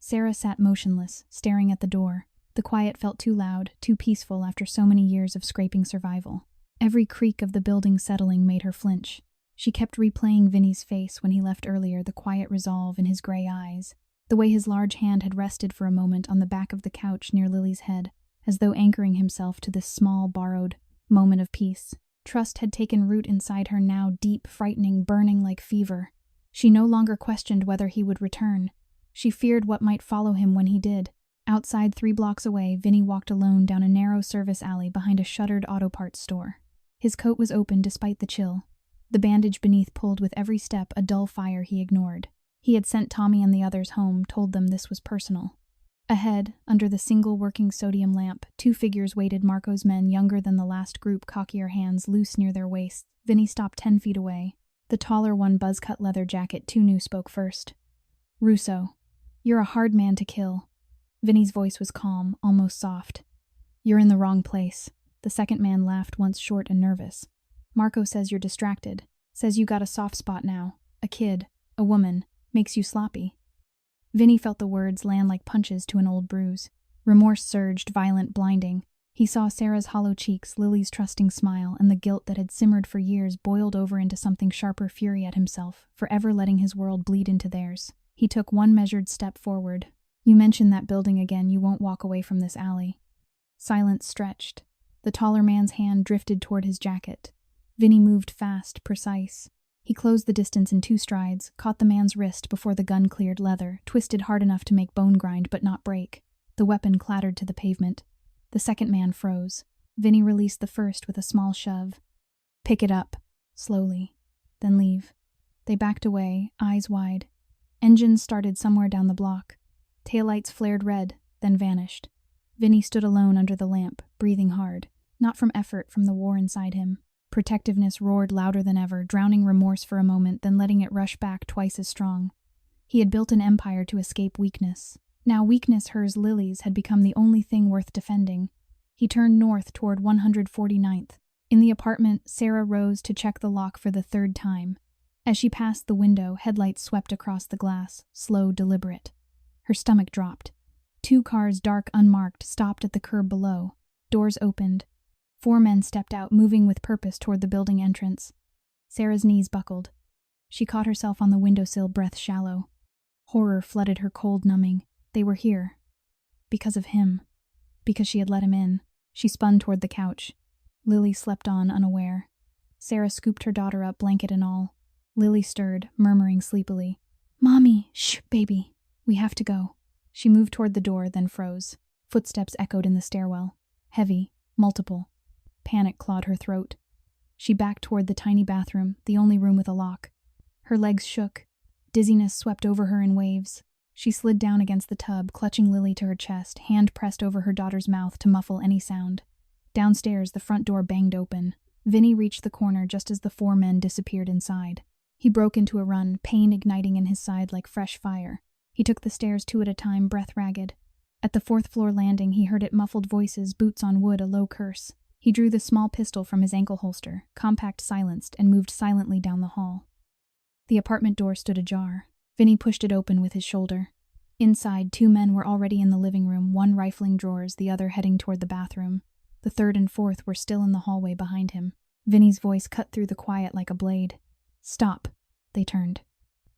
Sarah sat motionless, staring at the door. The quiet felt too loud, too peaceful after so many years of scraping survival. Every creak of the building settling made her flinch. She kept replaying Vinny's face when he left earlier, the quiet resolve in his gray eyes, the way his large hand had rested for a moment on the back of the couch near Lily's head, as though anchoring himself to this small, borrowed moment of peace. Trust had taken root inside her now, deep, frightening, burning like fever. She no longer questioned whether he would return. She feared what might follow him when he did. Outside, 3 blocks away, Vinny walked alone down a narrow service alley behind a shuttered auto parts store. His coat was open despite the chill. The bandage beneath pulled with every step, a dull fire he ignored. He had sent Tommy and the others home, told them this was personal. Ahead, under the single working sodium lamp, 2 figures waited, Marco's men, younger than the last group, cockier hands loose near their waists. Vinny stopped 10 feet away. The taller one, buzz-cut leather jacket, too new, spoke first. "Russo, you're a hard man to kill." Vinny's voice was calm, almost soft. "You're in the wrong place." The second man laughed, once short and nervous. "Marco says you're distracted. Says you got a soft spot now. A kid. A woman. Makes you sloppy." Vinny felt the words land like punches to an old bruise. Remorse surged, violent, blinding. He saw Sarah's hollow cheeks, Lily's trusting smile, and the guilt that had simmered for years boiled over into something sharper, fury at himself, forever letting his world bleed into theirs. He took one measured step forward. "You mention that building again, you won't walk away from this alley." Silence stretched. The taller man's hand drifted toward his jacket. Vinny moved fast, precise. He closed the distance in 2 strides, caught the man's wrist before the gun cleared leather, twisted hard enough to make bone grind but not break. The weapon clattered to the pavement. The second man froze. Vinny released the first with a small shove. "Pick it up." Slowly. "Then leave." They backed away, eyes wide. Engines started somewhere down the block. Taillights flared red, then vanished. Vinny stood alone under the lamp, breathing hard. Not from effort, from the war inside him. Protectiveness roared louder than ever, drowning remorse for a moment, then letting it rush back twice as strong. He had built an empire to escape weakness. Now weakness, hers, Lily's, had become the only thing worth defending. He turned north toward 149th. In the apartment, Sarah rose to check the lock for the 3rd time. As she passed the window, headlights swept across the glass, slow, deliberate. Her stomach dropped. 2 cars, dark, unmarked, stopped at the curb below. Doors opened. 4 men stepped out, moving with purpose toward the building entrance. Sarah's knees buckled. She caught herself on the windowsill, breath shallow. Horror flooded her, cold, numbing. They were here. Because of him. Because she had let him in. She spun toward the couch. Lily slept on, unaware. Sarah scooped her daughter up, blanket and all. Lily stirred, murmuring sleepily. "Mommy, shh, baby. We have to go." She moved toward the door, then froze. Footsteps echoed in the stairwell. Heavy, multiple. Panic clawed her throat. She backed toward the tiny bathroom, the only room with a lock. Her legs shook. Dizziness swept over her in waves. She slid down against the tub, clutching Lily to her chest, hand pressed over her daughter's mouth to muffle any sound. Downstairs, the front door banged open. Vinny reached the corner just as the 4 men disappeared inside. He broke into a run, pain igniting in his side like fresh fire. He took the stairs 2 at a time, breath ragged. At the 4th floor landing, he heard it muffled voices, boots on wood, a low curse. He drew the small pistol from his ankle holster, compact silenced, and moved silently down the hall. The apartment door stood ajar. Vinny pushed it open with his shoulder. Inside, 2 men were already in the living room, one rifling drawers, the other heading toward the bathroom. The 3rd and 4th were still in the hallway behind him. Vinny's voice cut through the quiet like a blade. "Stop." They turned.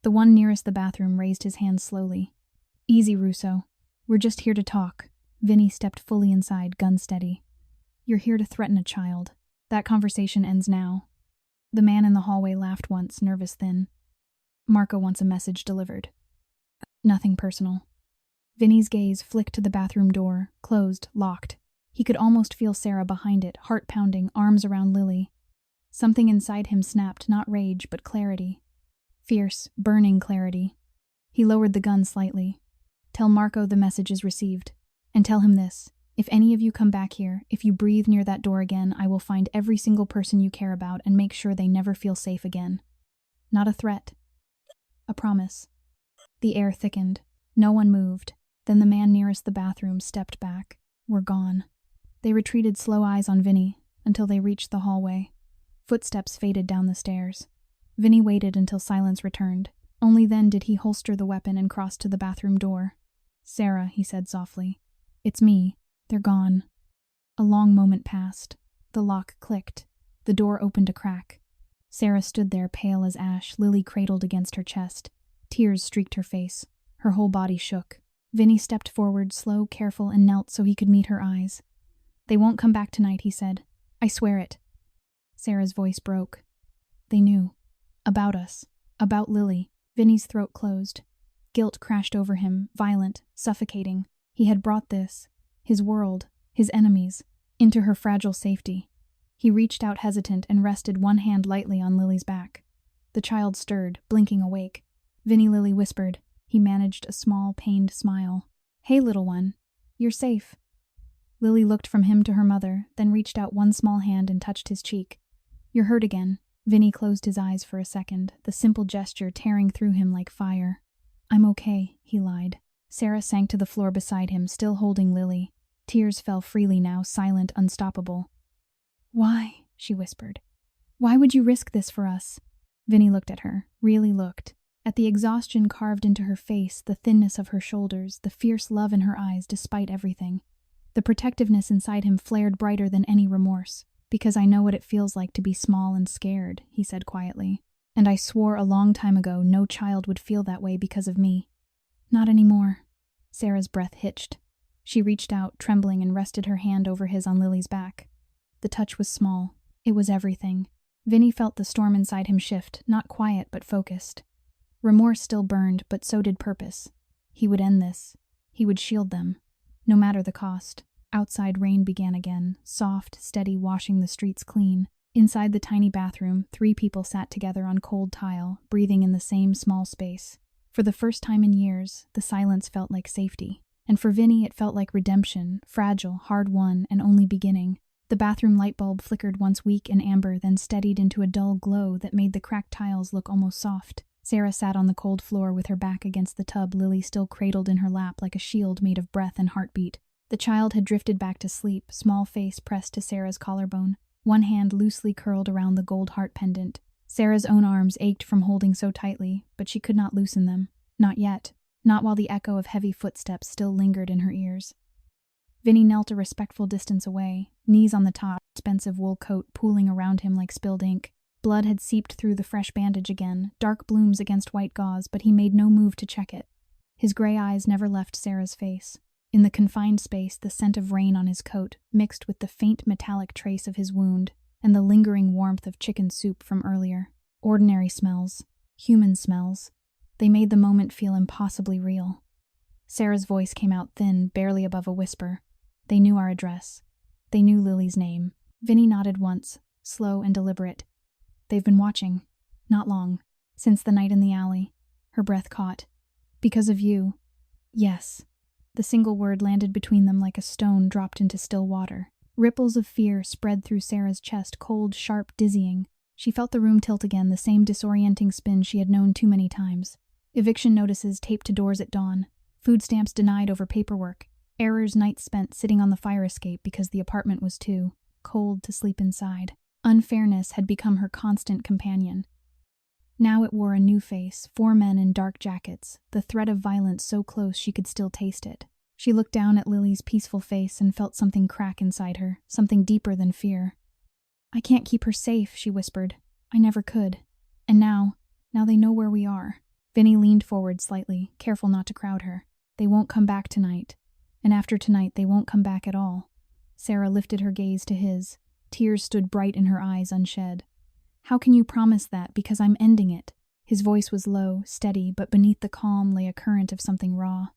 The one nearest the bathroom raised his hand slowly. "Easy, Russo. We're just here to talk." Vinny stepped fully inside, gun steady. "You're here to threaten a child. That conversation ends now." The man in the hallway laughed once, nervous thin. "Marco wants a message delivered." "Nothing personal." Vinny's gaze flicked to the bathroom door, closed, locked. He could almost feel Sarah behind it, heart pounding, arms around Lily. Something inside him snapped, not rage, but clarity. Fierce, burning clarity. He lowered the gun slightly. "Tell Marco the message is received. And tell him this. If any of you come back here, if you breathe near that door again, I will find every single person you care about and make sure they never feel safe again." Not a threat. A promise. The air thickened. No one moved. Then the man nearest the bathroom stepped back. "We're gone." They retreated, slow eyes on Vinny, until they reached the hallway. Footsteps faded down the stairs. Vinny waited until silence returned. Only then did he holster the weapon and cross to the bathroom door. "Sarah," he said softly. "It's me. They're gone." A long moment passed. The lock clicked. The door opened a crack. Sarah stood there, pale as ash, Lily cradled against her chest. Tears streaked her face. Her whole body shook. Vinny stepped forward, slow, careful, and knelt so he could meet her eyes. "They won't come back tonight," he said. "I swear it." Sarah's voice broke. "They knew. About us. About Lily." Vinny's throat closed. Guilt crashed over him, violent, suffocating. He had brought this, his world, his enemies, into her fragile safety. He reached out hesitant and rested one hand lightly on Lily's back. The child stirred, blinking awake. "Vinny," Lily whispered. He managed a small, pained smile. "Hey, little one. You're safe." Lily looked from him to her mother, then reached out one small hand and touched his cheek. "You're hurt again." Vinny closed his eyes for a second, the simple gesture tearing through him like fire. "I'm okay," he lied. Sarah sank to the floor beside him, still holding Lily. Tears fell freely now, silent, unstoppable. "Why?" she whispered. "Why would you risk this for us?" Vinny looked at her, really looked. At the exhaustion carved into her face, the thinness of her shoulders, the fierce love in her eyes despite everything. The protectiveness inside him flared brighter than any remorse. "Because I know what it feels like to be small and scared," he said quietly. "And I swore a long time ago no child would feel that way because of me. Not anymore." Sarah's breath hitched. She reached out, trembling, and rested her hand over his on Lily's back. The touch was small. It was everything. Vinny felt the storm inside him shift, not quiet but focused. Remorse still burned, but so did purpose. He would end this. He would shield them. No matter the cost. Outside, rain began again, soft, steady, washing the streets clean. Inside the tiny bathroom, 3 people sat together on cold tile, breathing in the same small space. For the first time in years, the silence felt like safety. And for Vinny, it felt like redemption, fragile, hard-won, and only beginning. The bathroom light bulb flickered once weak and amber, then steadied into a dull glow that made the cracked tiles look almost soft. Sarah sat on the cold floor with her back against the tub, Lily still cradled in her lap like a shield made of breath and heartbeat. The child had drifted back to sleep, small face pressed to Sarah's collarbone, one hand loosely curled around the gold heart pendant. Sarah's own arms ached from holding so tightly, but she could not loosen them. Not yet. Not while the echo of heavy footsteps still lingered in her ears. Vinny knelt a respectful distance away, knees on the top, expensive wool coat pooling around him like spilled ink. Blood had seeped through the fresh bandage again, dark blooms against white gauze, but he made no move to check it. His gray eyes never left Sarah's face. In the confined space, the scent of rain on his coat mixed with the faint metallic trace of his wound and the lingering warmth of chicken soup from earlier. Ordinary smells. Human smells. They made the moment feel impossibly real. Sarah's voice came out thin, barely above a whisper. They knew our address. They knew Lily's name. Vinny nodded once, slow and deliberate. "They've been watching. Not long. Since the night in the alley." Her breath caught. "Because of you." "Yes." The single word landed between them like a stone dropped into still water. Ripples of fear spread through Sarah's chest, cold, sharp, dizzying. She felt the room tilt again, the same disorienting spin she had known too many times. Eviction notices taped to doors at dawn. Food stamps denied over paperwork. Errors nights spent sitting on the fire escape because the apartment was too cold to sleep inside. Unfairness had become her constant companion. Now it wore a new face, 4 men in dark jackets, the threat of violence so close she could still taste it. She looked down at Lily's peaceful face and felt something crack inside her, something deeper than fear. "I can't keep her safe," she whispered. "I never could. And now they know where we are." Vinny leaned forward slightly, careful not to crowd her. "They won't come back tonight. And after tonight, they won't come back at all." Sarah lifted her gaze to his. Tears stood bright in her eyes, unshed. "How can you promise that? Because I'm ending it." His voice was low, steady, but beneath the calm lay a current of something raw.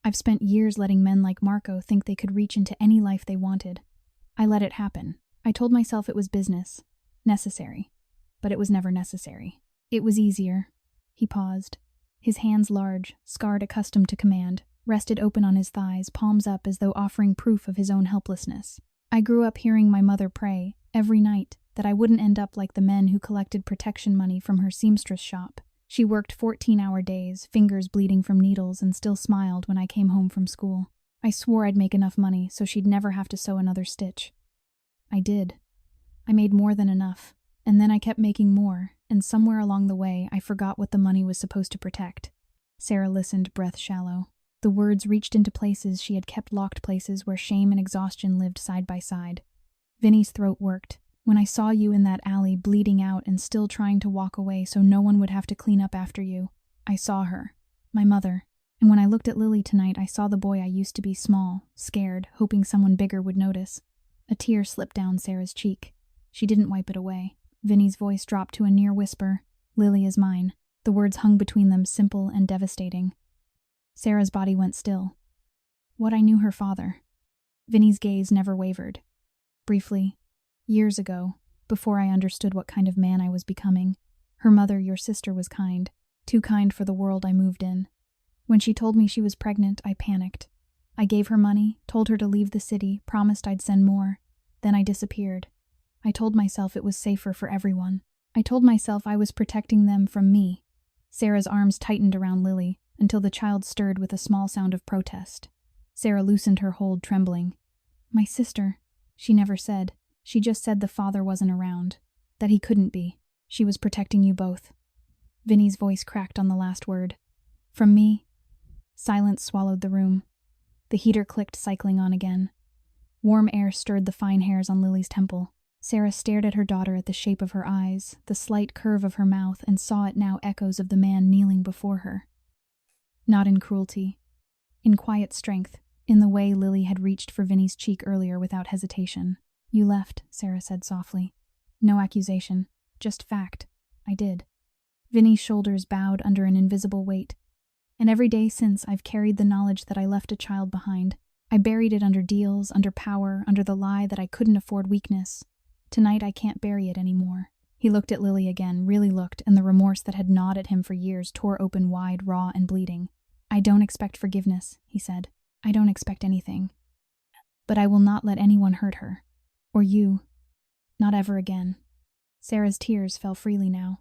"I've spent years letting men like Marco think they could reach into any life they wanted. I let it happen. I told myself it was business. Necessary. But it was never necessary. It was easier." He paused. His hands large, scarred, accustomed to command, rested open on his thighs, palms up as though offering proof of his own helplessness. "I grew up hearing my mother pray, every night, that I wouldn't end up like the men who collected protection money from her seamstress shop. She worked 14-hour days, fingers bleeding from needles, and still smiled when I came home from school. I swore I'd make enough money so she'd never have to sew another stitch. I did. I made more than enough, and then I kept making more, and somewhere along the way I forgot what the money was supposed to protect." Sarah listened, breath shallow. The words reached into places she had kept locked, places where shame and exhaustion lived side by side. Vinny's throat worked. "When I saw you in that alley, bleeding out and still trying to walk away so no one would have to clean up after you, I saw her, my mother. And when I looked at Lily tonight, I saw the boy I used to be, small, scared, hoping someone bigger would notice." A tear slipped down Sarah's cheek. She didn't wipe it away. Vinny's voice dropped to a near whisper. "Lily is mine." The words hung between them, simple and devastating. Sarah's body went still. "What I knew her father." Vinny's gaze never wavered. "Briefly, years ago, before I understood what kind of man I was becoming, her mother, your sister, was kind. Too kind for the world I moved in. When she told me she was pregnant, I panicked. I gave her money, told her to leave the city, promised I'd send more. Then I disappeared. I told myself it was safer for everyone. I told myself I was protecting them from me." Sarah's arms tightened around Lily until the child stirred with a small sound of protest. Sarah loosened her hold, trembling. "My sister," she never said. She just said the father wasn't around, that he couldn't be. She was protecting you both. Vinny's voice cracked on the last word. "From me?" Silence swallowed the room. The heater clicked, cycling on again. Warm air stirred the fine hairs on Lily's temple. Sarah stared at her daughter, at the shape of her eyes, the slight curve of her mouth, and saw it now echoes of the man kneeling before her. Not in cruelty. In quiet strength, in the way Lily had reached for Vinny's cheek earlier without hesitation. "You left," Sarah said softly. "No accusation, just fact. I did." Vinny's shoulders bowed under an invisible weight. "And every day since, I've carried the knowledge that I left a child behind. I buried it under deals, under power, under the lie that I couldn't afford weakness. Tonight I can't bury it anymore." He looked at Lily again, really looked, and the remorse that had gnawed at him for years tore open wide, raw and bleeding. "I don't expect forgiveness," he said. "I don't expect anything. But I will not let anyone hurt her. Or you. Not ever again." Sarah's tears fell freely now.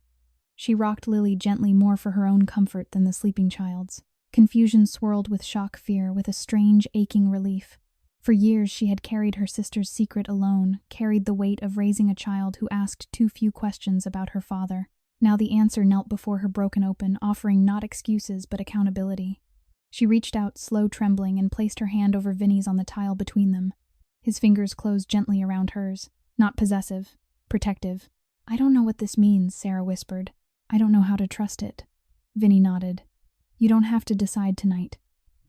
She rocked Lily gently, more for her own comfort than the sleeping child's. Confusion swirled with shock, fear, with a strange, aching relief. For years she had carried her sister's secret alone, carried the weight of raising a child who asked too few questions about her father. Now the answer knelt before her, broken open, offering not excuses but accountability. She reached out, slow, trembling, and placed her hand over Vinny's on the tile between them. His fingers closed gently around hers, not possessive, protective. "I don't know what this means," Sarah whispered. "I don't know how to trust it." Vinny nodded. "You don't have to decide tonight.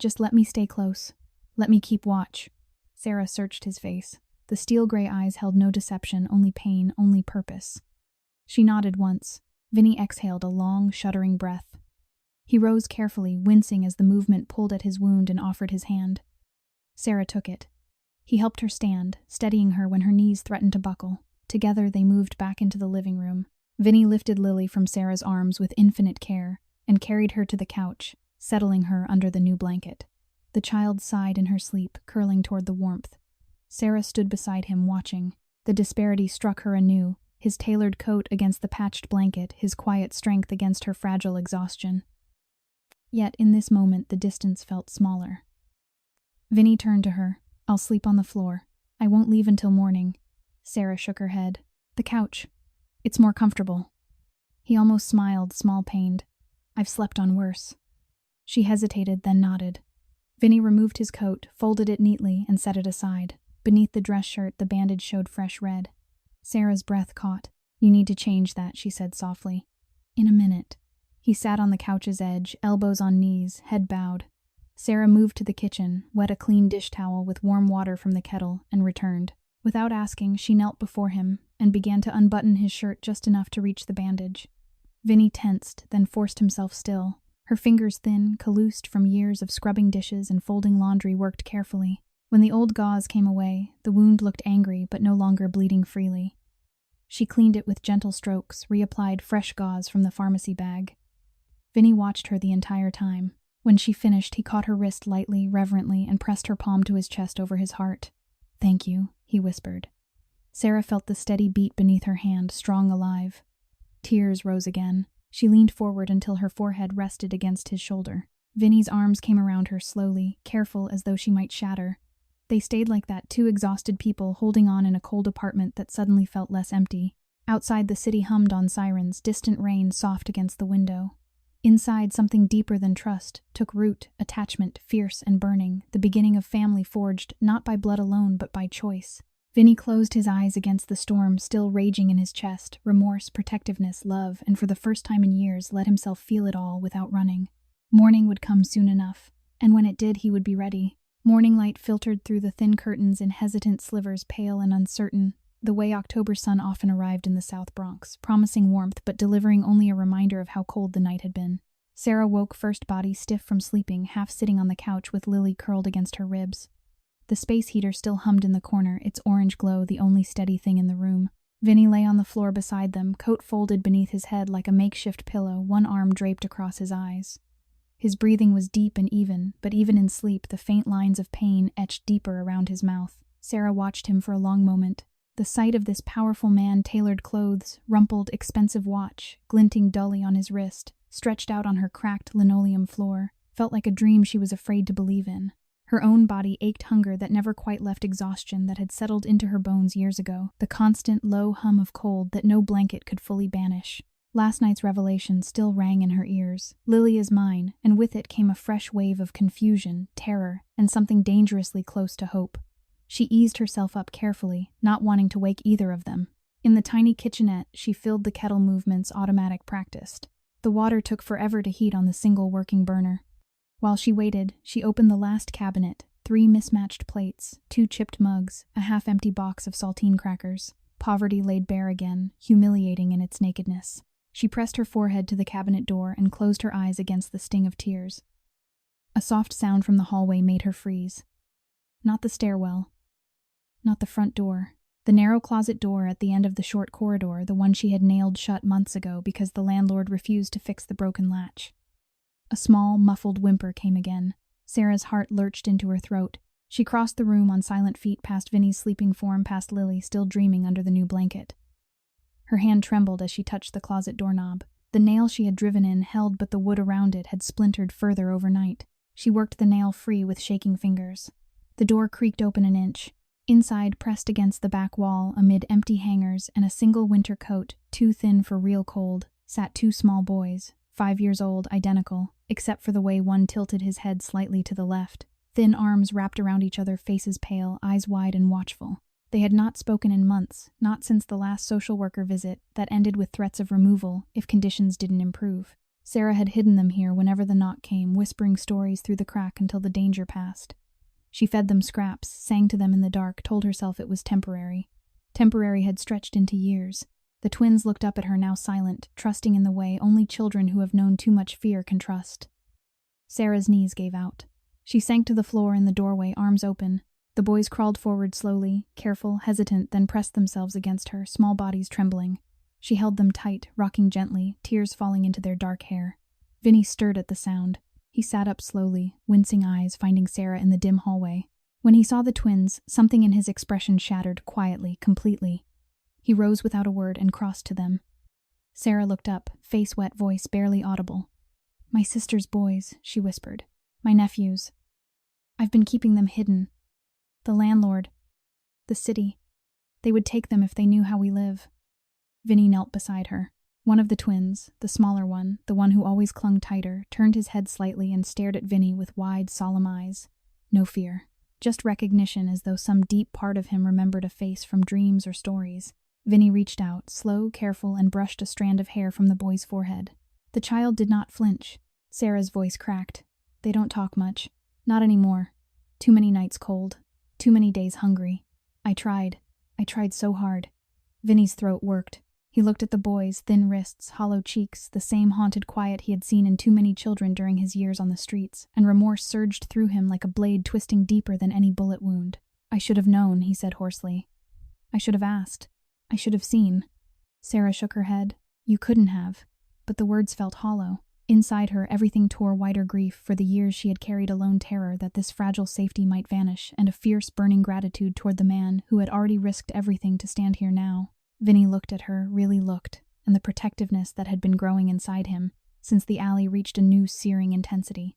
Just let me stay close. Let me keep watch." Sarah searched his face. The steel-gray eyes held no deception, only pain, only purpose. She nodded once. Vinny exhaled a long, shuddering breath. He rose carefully, wincing as the movement pulled at his wound, and offered his hand. Sarah took it. He helped her stand, steadying her when her knees threatened to buckle. Together they moved back into the living room. Vinny lifted Lily from Sarah's arms with infinite care and carried her to the couch, settling her under the new blanket. The child sighed in her sleep, curling toward the warmth. Sarah stood beside him, watching. The disparity struck her anew, his tailored coat against the patched blanket, his quiet strength against her fragile exhaustion. Yet in this moment the distance felt smaller. Vinny turned to her. "I'll sleep on the floor. I won't leave until morning." Sarah shook her head. "The couch. It's more comfortable." He almost smiled, small-pained. "I've slept on worse." She hesitated, then nodded. Vinny removed his coat, folded it neatly, and set it aside. Beneath the dress shirt, the bandage showed fresh red. Sarah's breath caught. "You need to change that," she said softly. "In a minute." He sat on the couch's edge, elbows on knees, head bowed. Sarah moved to the kitchen, wet a clean dish towel with warm water from the kettle, and returned. Without asking, she knelt before him and began to unbutton his shirt just enough to reach the bandage. Vinny tensed, then forced himself still. Her fingers, thin, calloused from years of scrubbing dishes and folding laundry, worked carefully. When the old gauze came away, the wound looked angry but no longer bleeding freely. She cleaned it with gentle strokes, reapplied fresh gauze from the pharmacy bag. Vinny watched her the entire time. When she finished, he caught her wrist lightly, reverently, and pressed her palm to his chest over his heart. "Thank you," he whispered. Sarah felt the steady beat beneath her hand, strong, alive. Tears rose again. She leaned forward until her forehead rested against his shoulder. Vinny's arms came around her slowly, careful as though she might shatter. They stayed like that, two exhausted people holding on in a cold apartment that suddenly felt less empty. Outside, the city hummed on sirens, distant rain soft against the window. Inside, something deeper than trust took root, attachment, fierce and burning, the beginning of family forged not by blood alone but by choice. Vinny closed his eyes against the storm still raging in his chest, remorse, protectiveness, love, and for the first time in years let himself feel it all without running. Morning would come soon enough, and when it did he would be ready. Morning light filtered through the thin curtains in hesitant slivers, pale and uncertain, the way October sun often arrived in the South Bronx, promising warmth but delivering only a reminder of how cold the night had been. Sarah woke first, body stiff from sleeping, half sitting on the couch with Lily curled against her ribs. The space heater still hummed in the corner, its orange glow the only steady thing in the room. Vinny lay on the floor beside them, coat folded beneath his head like a makeshift pillow, one arm draped across his eyes. His breathing was deep and even, but even in sleep the faint lines of pain etched deeper around his mouth. Sarah watched him for a long moment. The sight of this powerful man, tailored clothes, rumpled, expensive watch, glinting dully on his wrist, stretched out on her cracked linoleum floor, felt like a dream she was afraid to believe in. Her own body ached hunger that never quite left exhaustion that had settled into her bones years ago, the constant low hum of cold that no blanket could fully banish. Last night's revelation still rang in her ears. "Lily is mine," and with it came a fresh wave of confusion, terror, and something dangerously close to hope. She eased herself up carefully, not wanting to wake either of them. In the tiny kitchenette, she filled the kettle movements automatic practiced. The water took forever to heat on the single working burner. While she waited, she opened the last cabinet, 3 mismatched plates, 2 chipped mugs, a half-empty box of saltine crackers. Poverty laid bare again, humiliating in its nakedness. She pressed her forehead to the cabinet door and closed her eyes against the sting of tears. A soft sound from the hallway made her freeze. Not the stairwell. Not the front door. The narrow closet door at the end of the short corridor, the one she had nailed shut months ago because the landlord refused to fix the broken latch. A small, muffled whimper came again. Sarah's heart lurched into her throat. She crossed the room on silent feet past Vinny's sleeping form, past Lily, still dreaming under the new blanket. Her hand trembled as she touched the closet doorknob. The nail she had driven in held, but the wood around it had splintered further overnight. She worked the nail free with shaking fingers. The door creaked open an inch. Inside, pressed against the back wall, amid empty hangers and a single winter coat, too thin for real cold, sat 2 small boys, 5 years old, identical, except for the way one tilted his head slightly to the left. Thin arms wrapped around each other, faces pale, eyes wide and watchful. They had not spoken in months, not since the last social worker visit that ended with threats of removal if conditions didn't improve. Sarah had hidden them here whenever the knock came, whispering stories through the crack until the danger passed. She fed them scraps, sang to them in the dark, told herself it was temporary. Temporary had stretched into years. The twins looked up at her, now silent, trusting in the way only children who have known too much fear can trust. Sarah's knees gave out. She sank to the floor in the doorway, arms open. The boys crawled forward slowly, careful, hesitant, then pressed themselves against her, small bodies trembling. She held them tight, rocking gently, tears falling into their dark hair. Vinny stirred at the sound. He sat up slowly, wincing eyes, finding Sarah in the dim hallway. When he saw the twins, something in his expression shattered quietly, completely. He rose without a word and crossed to them. Sarah looked up, face wet, voice barely audible. "My sister's boys," she whispered. "My nephews. I've been keeping them hidden. The landlord, the city, they would take them if they knew how we live." Vinny knelt beside her. One of the twins, the smaller one, the one who always clung tighter, turned his head slightly and stared at Vinny with wide, solemn eyes. No fear. Just recognition, as though some deep part of him remembered a face from dreams or stories. Vinny reached out, slow, careful, and brushed a strand of hair from the boy's forehead. The child did not flinch. Sarah's voice cracked. "They don't talk much. Not anymore. Too many nights cold. Too many days hungry. I tried so hard." Vinny's throat worked. He looked at the boys, thin wrists, hollow cheeks, the same haunted quiet he had seen in too many children during his years on the streets, and remorse surged through him like a blade twisting deeper than any bullet wound. "I should have known," he said hoarsely. "I should have asked. I should have seen." Sarah shook her head. "You couldn't have." But the words felt hollow. Inside her, everything tore wider grief for the years she had carried a lone terror that this fragile safety might vanish, and a fierce, burning gratitude toward the man who had already risked everything to stand here now. Vinny looked at her, really looked, and the protectiveness that had been growing inside him since the alley reached a new searing intensity.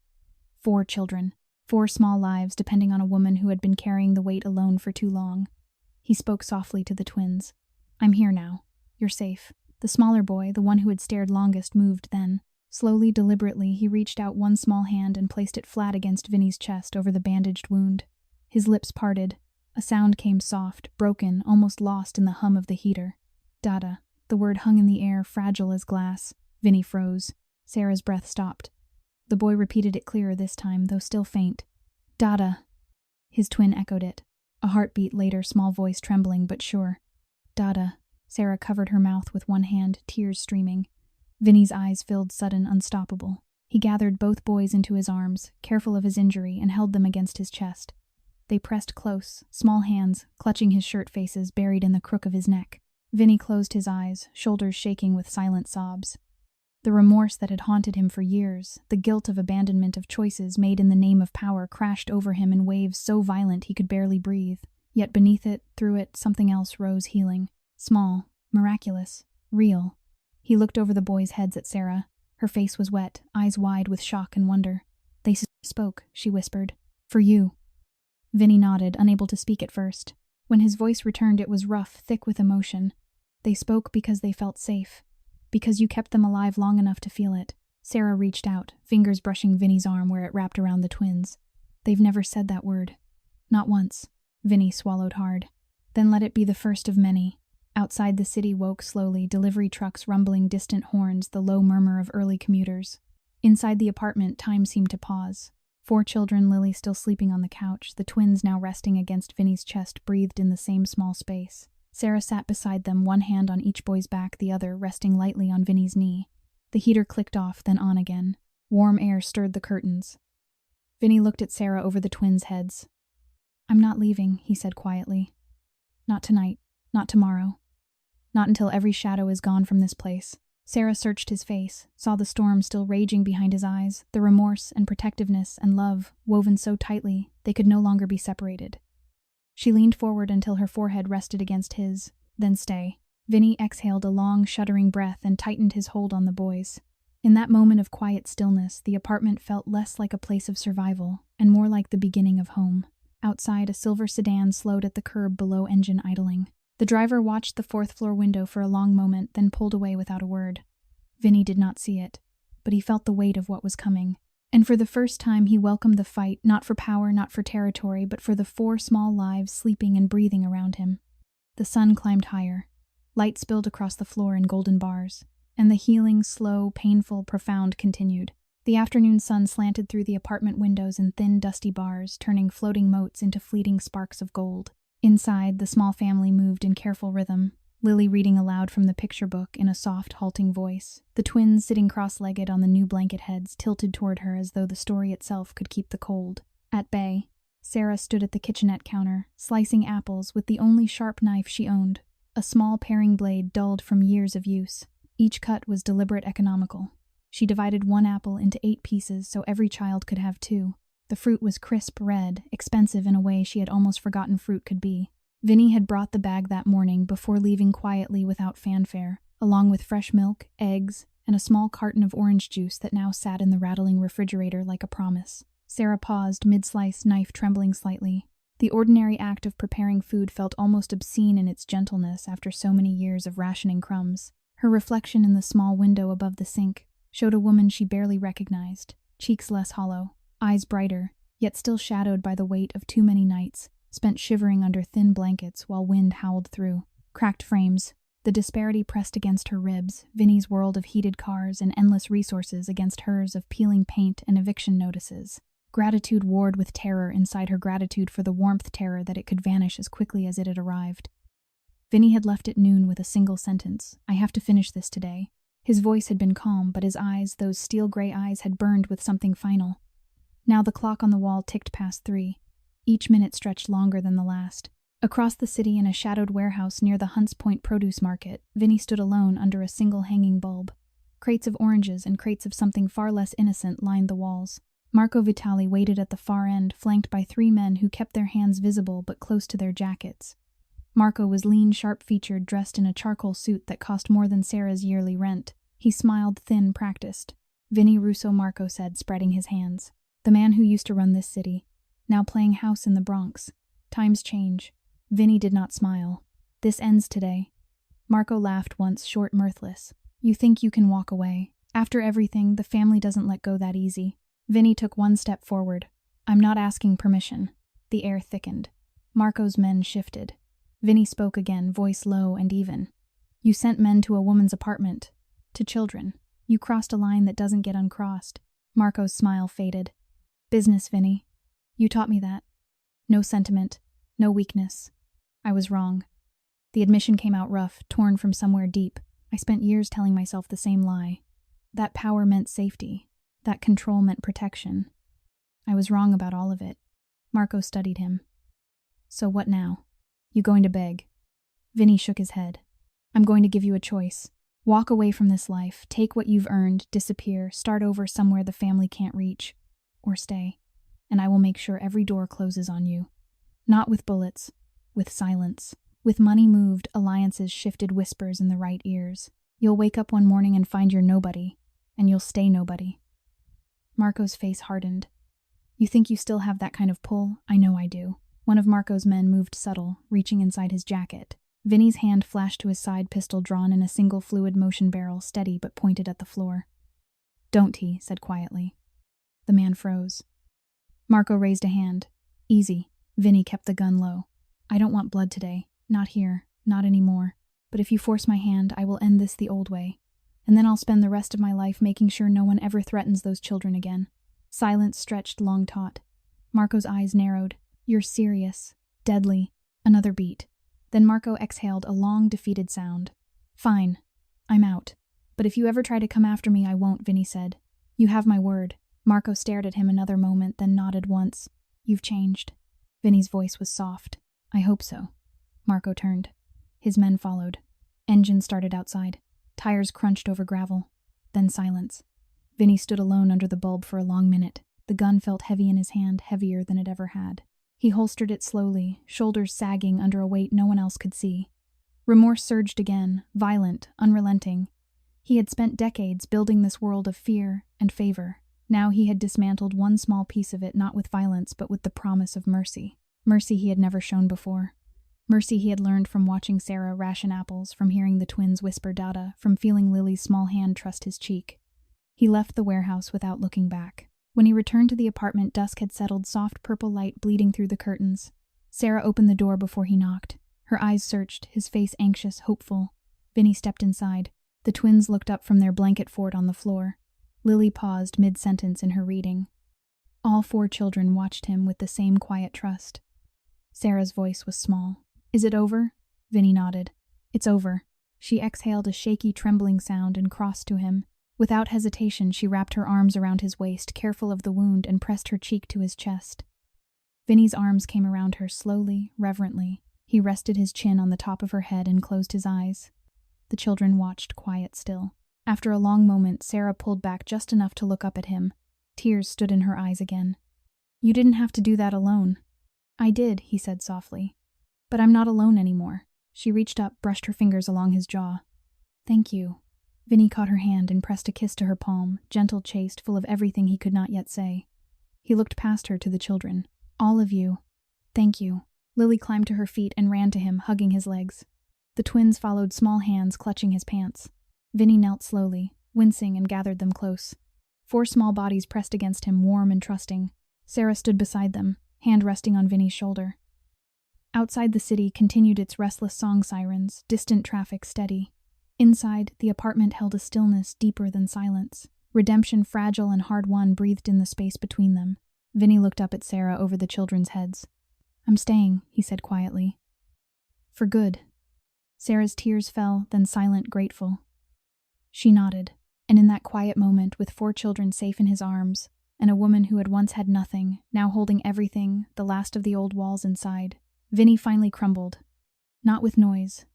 4 children, 4 small lives depending on a woman who had been carrying the weight alone for too long. He spoke softly to the twins. "I'm here now. You're safe." The smaller boy, the one who had stared longest, moved then. Slowly, deliberately, he reached out one small hand and placed it flat against Vinny's chest over the bandaged wound. His lips parted. A sound came soft, broken, almost lost in the hum of the heater. "Dada." The word hung in the air, fragile as glass. Vinny froze. Sarah's breath stopped. The boy repeated it clearer this time, though still faint. "Dada." His twin echoed it. A heartbeat later, small voice trembling but sure. "Dada." Sarah covered her mouth with one hand, tears streaming. Vinny's eyes filled sudden, unstoppable. He gathered both boys into his arms, careful of his injury, and held them against his chest. They pressed close, small hands, clutching his shirt faces buried in the crook of his neck. Vinny closed his eyes, shoulders shaking with silent sobs. The remorse that had haunted him for years, the guilt of abandonment of choices made in the name of power, crashed over him in waves so violent he could barely breathe. Yet beneath it, through it, something else rose healing. Small, miraculous, real. He looked over the boys' heads at Sarah. Her face was wet, eyes wide with shock and wonder. "They spoke," she whispered. "For you." Vinny nodded, unable to speak at first. When his voice returned, it was rough, thick with emotion. "They spoke because they felt safe. Because you kept them alive long enough to feel it." Sarah reached out, fingers brushing Vinny's arm where it wrapped around the twins. "They've never said that word. Not once." Vinny swallowed hard. "Then let it be the first of many." Outside the city woke slowly, delivery trucks rumbling distant horns, the low murmur of early commuters. Inside the apartment, time seemed to pause. 4 children, Lily still sleeping on the couch, the twins now resting against Vinny's chest, breathed in the same small space. Sarah sat beside them, one hand on each boy's back, the other resting lightly on Vinny's knee. The heater clicked off, then on again. Warm air stirred the curtains. Vinny looked at Sarah over the twins' heads. "I'm not leaving," he said quietly. "Not tonight. Not tomorrow. Not until every shadow is gone from this place." Sarah searched his face, saw the storm still raging behind his eyes, the remorse and protectiveness and love woven so tightly they could no longer be separated. She leaned forward until her forehead rested against his, then stay. Vinny exhaled a long, shuddering breath and tightened his hold on the boys. In that moment of quiet stillness, the apartment felt less like a place of survival and more like the beginning of home. Outside, a silver sedan slowed at the curb below, engine idling. The driver watched the 4th-floor window for a long moment, then pulled away without a word. Vinny did not see it, but he felt the weight of what was coming. And for the first time he welcomed the fight, not for power, not for territory, but for the 4 small lives sleeping and breathing around him. The sun climbed higher. Light spilled across the floor in golden bars, and the healing, slow, painful, profound continued. The afternoon sun slanted through the apartment windows in thin, dusty bars, turning floating motes into fleeting sparks of gold. Inside, the small family moved in careful rhythm, Lily reading aloud from the picture book in a soft, halting voice, the twins sitting cross-legged on the new blanket heads tilted toward her as though the story itself could keep the cold. At bay, Sarah stood at the kitchenette counter, slicing apples with the only sharp knife she owned, a small paring blade dulled from years of use. Each cut was deliberate, economical. She divided one apple into 8 pieces so every child could have 2. The fruit was crisp red, expensive in a way she had almost forgotten fruit could be. Vinny had brought the bag that morning before leaving quietly without fanfare, along with fresh milk, eggs, and a small carton of orange juice that now sat in the rattling refrigerator like a promise. Sarah paused, mid-slice, knife trembling slightly. The ordinary act of preparing food felt almost obscene in its gentleness after so many years of rationing crumbs. Her reflection in the small window above the sink showed a woman she barely recognized, cheeks less hollow, eyes brighter, yet still shadowed by the weight of too many nights, spent shivering under thin blankets while wind howled through. Cracked frames, the disparity pressed against her ribs, Vinny's world of heated cars and endless resources against hers of peeling paint and eviction notices. Gratitude warred with terror inside her gratitude for the warmth terror that it could vanish as quickly as it had arrived. Vinny had left at noon with a single sentence, "I have to finish this today." His voice had been calm, but his eyes, those steel-gray eyes, had burned with something final. Now the clock on the wall ticked past 3. Each minute stretched longer than the last. Across the city in a shadowed warehouse near the Hunts Point produce market, Vinny stood alone under a single hanging bulb. Crates of oranges and crates of something far less innocent lined the walls. Marco Vitali waited at the far end, flanked by 3 men who kept their hands visible but close to their jackets. Marco was lean, sharp-featured, dressed in a charcoal suit that cost more than Sarah's yearly rent. He smiled, thin, practiced. "Vinny Russo," Marco said, spreading his hands. "The man who used to run this city, now playing house in the Bronx. Times change." Vinny did not smile. "This ends today." Marco laughed once, short, mirthless. "You think you can walk away. After everything, the family doesn't let go that easy." Vinny took one step forward. "I'm not asking permission." The air thickened. Marco's men shifted. Vinny spoke again, voice low and even. "You sent men to a woman's apartment. To children. You crossed a line that doesn't get uncrossed." Marco's smile faded. "Business, Vinny. You taught me that. No sentiment. No weakness. I was wrong." The admission came out rough, torn from somewhere deep. I spent years telling myself the same lie. That power meant safety. That control meant protection. I was wrong about all of it. Marco studied him. "So what now? You going to beg?" Vinny shook his head. "I'm going to give you a choice. Walk away from this life, take what you've earned, disappear, start over somewhere the family can't reach. Or stay, and I will make sure every door closes on you. Not with bullets, with silence. With money moved, alliances shifted whispers in the right ears. You'll wake up one morning and find you're nobody, and you'll stay nobody." Marco's face hardened. "You think you still have that kind of pull? I know I do." One of Marco's men moved subtle, reaching inside his jacket. Vinny's hand flashed to his side, pistol drawn in a single fluid motion barrel, steady but pointed at the floor. "Don't," he said quietly. The man froze. Marco raised a hand. "Easy." Vinny kept the gun low. "I don't want blood today. Not here. Not anymore. But if you force my hand, I will end this the old way. And then I'll spend the rest of my life making sure no one ever threatens those children again." Silence stretched long taut. Marco's eyes narrowed. "You're serious. Deadly." Another beat. Then Marco exhaled a long, defeated sound. "Fine. I'm out. But if you ever try to come after me, I won't," Vinny said. "You have my word." Marco stared at him another moment, then nodded once. "You've changed." Vinny's voice was soft. "I hope so." Marco turned. His men followed. Engine started outside. Tires crunched over gravel. Then silence. Vinny stood alone under the bulb for a long minute. The gun felt heavy in his hand, heavier than it ever had. He holstered it slowly, shoulders sagging under a weight no one else could see. Remorse surged again, violent, unrelenting. He had spent decades building this world of fear and favor. Now he had dismantled one small piece of it, not with violence, but with the promise of mercy. Mercy he had never shown before. Mercy he had learned from watching Sarah ration apples, from hearing the twins whisper data, from feeling Lily's small hand trust his cheek. He left the warehouse without looking back. When he returned to the apartment, dusk had settled, soft purple light bleeding through the curtains. Sarah opened the door before he knocked. Her eyes searched, his face anxious, hopeful. Vinny stepped inside. The twins looked up from their blanket fort on the floor. Lily paused mid-sentence in her reading. All 4 children watched him with the same quiet trust. Sarah's voice was small. "Is it over?" Vinny nodded. "It's over." She exhaled a shaky, trembling sound and crossed to him. Without hesitation, she wrapped her arms around his waist, careful of the wound, and pressed her cheek to his chest. Vinny's arms came around her slowly, reverently. He rested his chin on the top of her head and closed his eyes. The children watched, quiet still. After a long moment, Sarah pulled back just enough to look up at him. Tears stood in her eyes again. You didn't have to do that alone. I did, he said softly. But I'm not alone anymore. She reached up, brushed her fingers along his jaw. Thank you. Vinny caught her hand and pressed a kiss to her palm, gentle, chaste, full of everything he could not yet say. He looked past her to the children. All of you. Thank you. Lily climbed to her feet and ran to him, hugging his legs. The twins followed, small hands clutching his pants. Vinny knelt slowly, wincing, and gathered them close. 4 small bodies pressed against him, warm and trusting. Sarah stood beside them, hand resting on Vinny's shoulder. Outside the city continued its restless song sirens, distant traffic steady. Inside, the apartment held a stillness deeper than silence. Redemption, fragile and hard-won, breathed in the space between them. Vinny looked up at Sarah over the children's heads. I'm staying, he said quietly. For good. Sarah's tears fell, then silent, grateful. She nodded, and in that quiet moment, with 4 children safe in his arms, and a woman who had once had nothing, now holding everything, the last of the old walls inside, Vinny finally crumbled. Not with noise,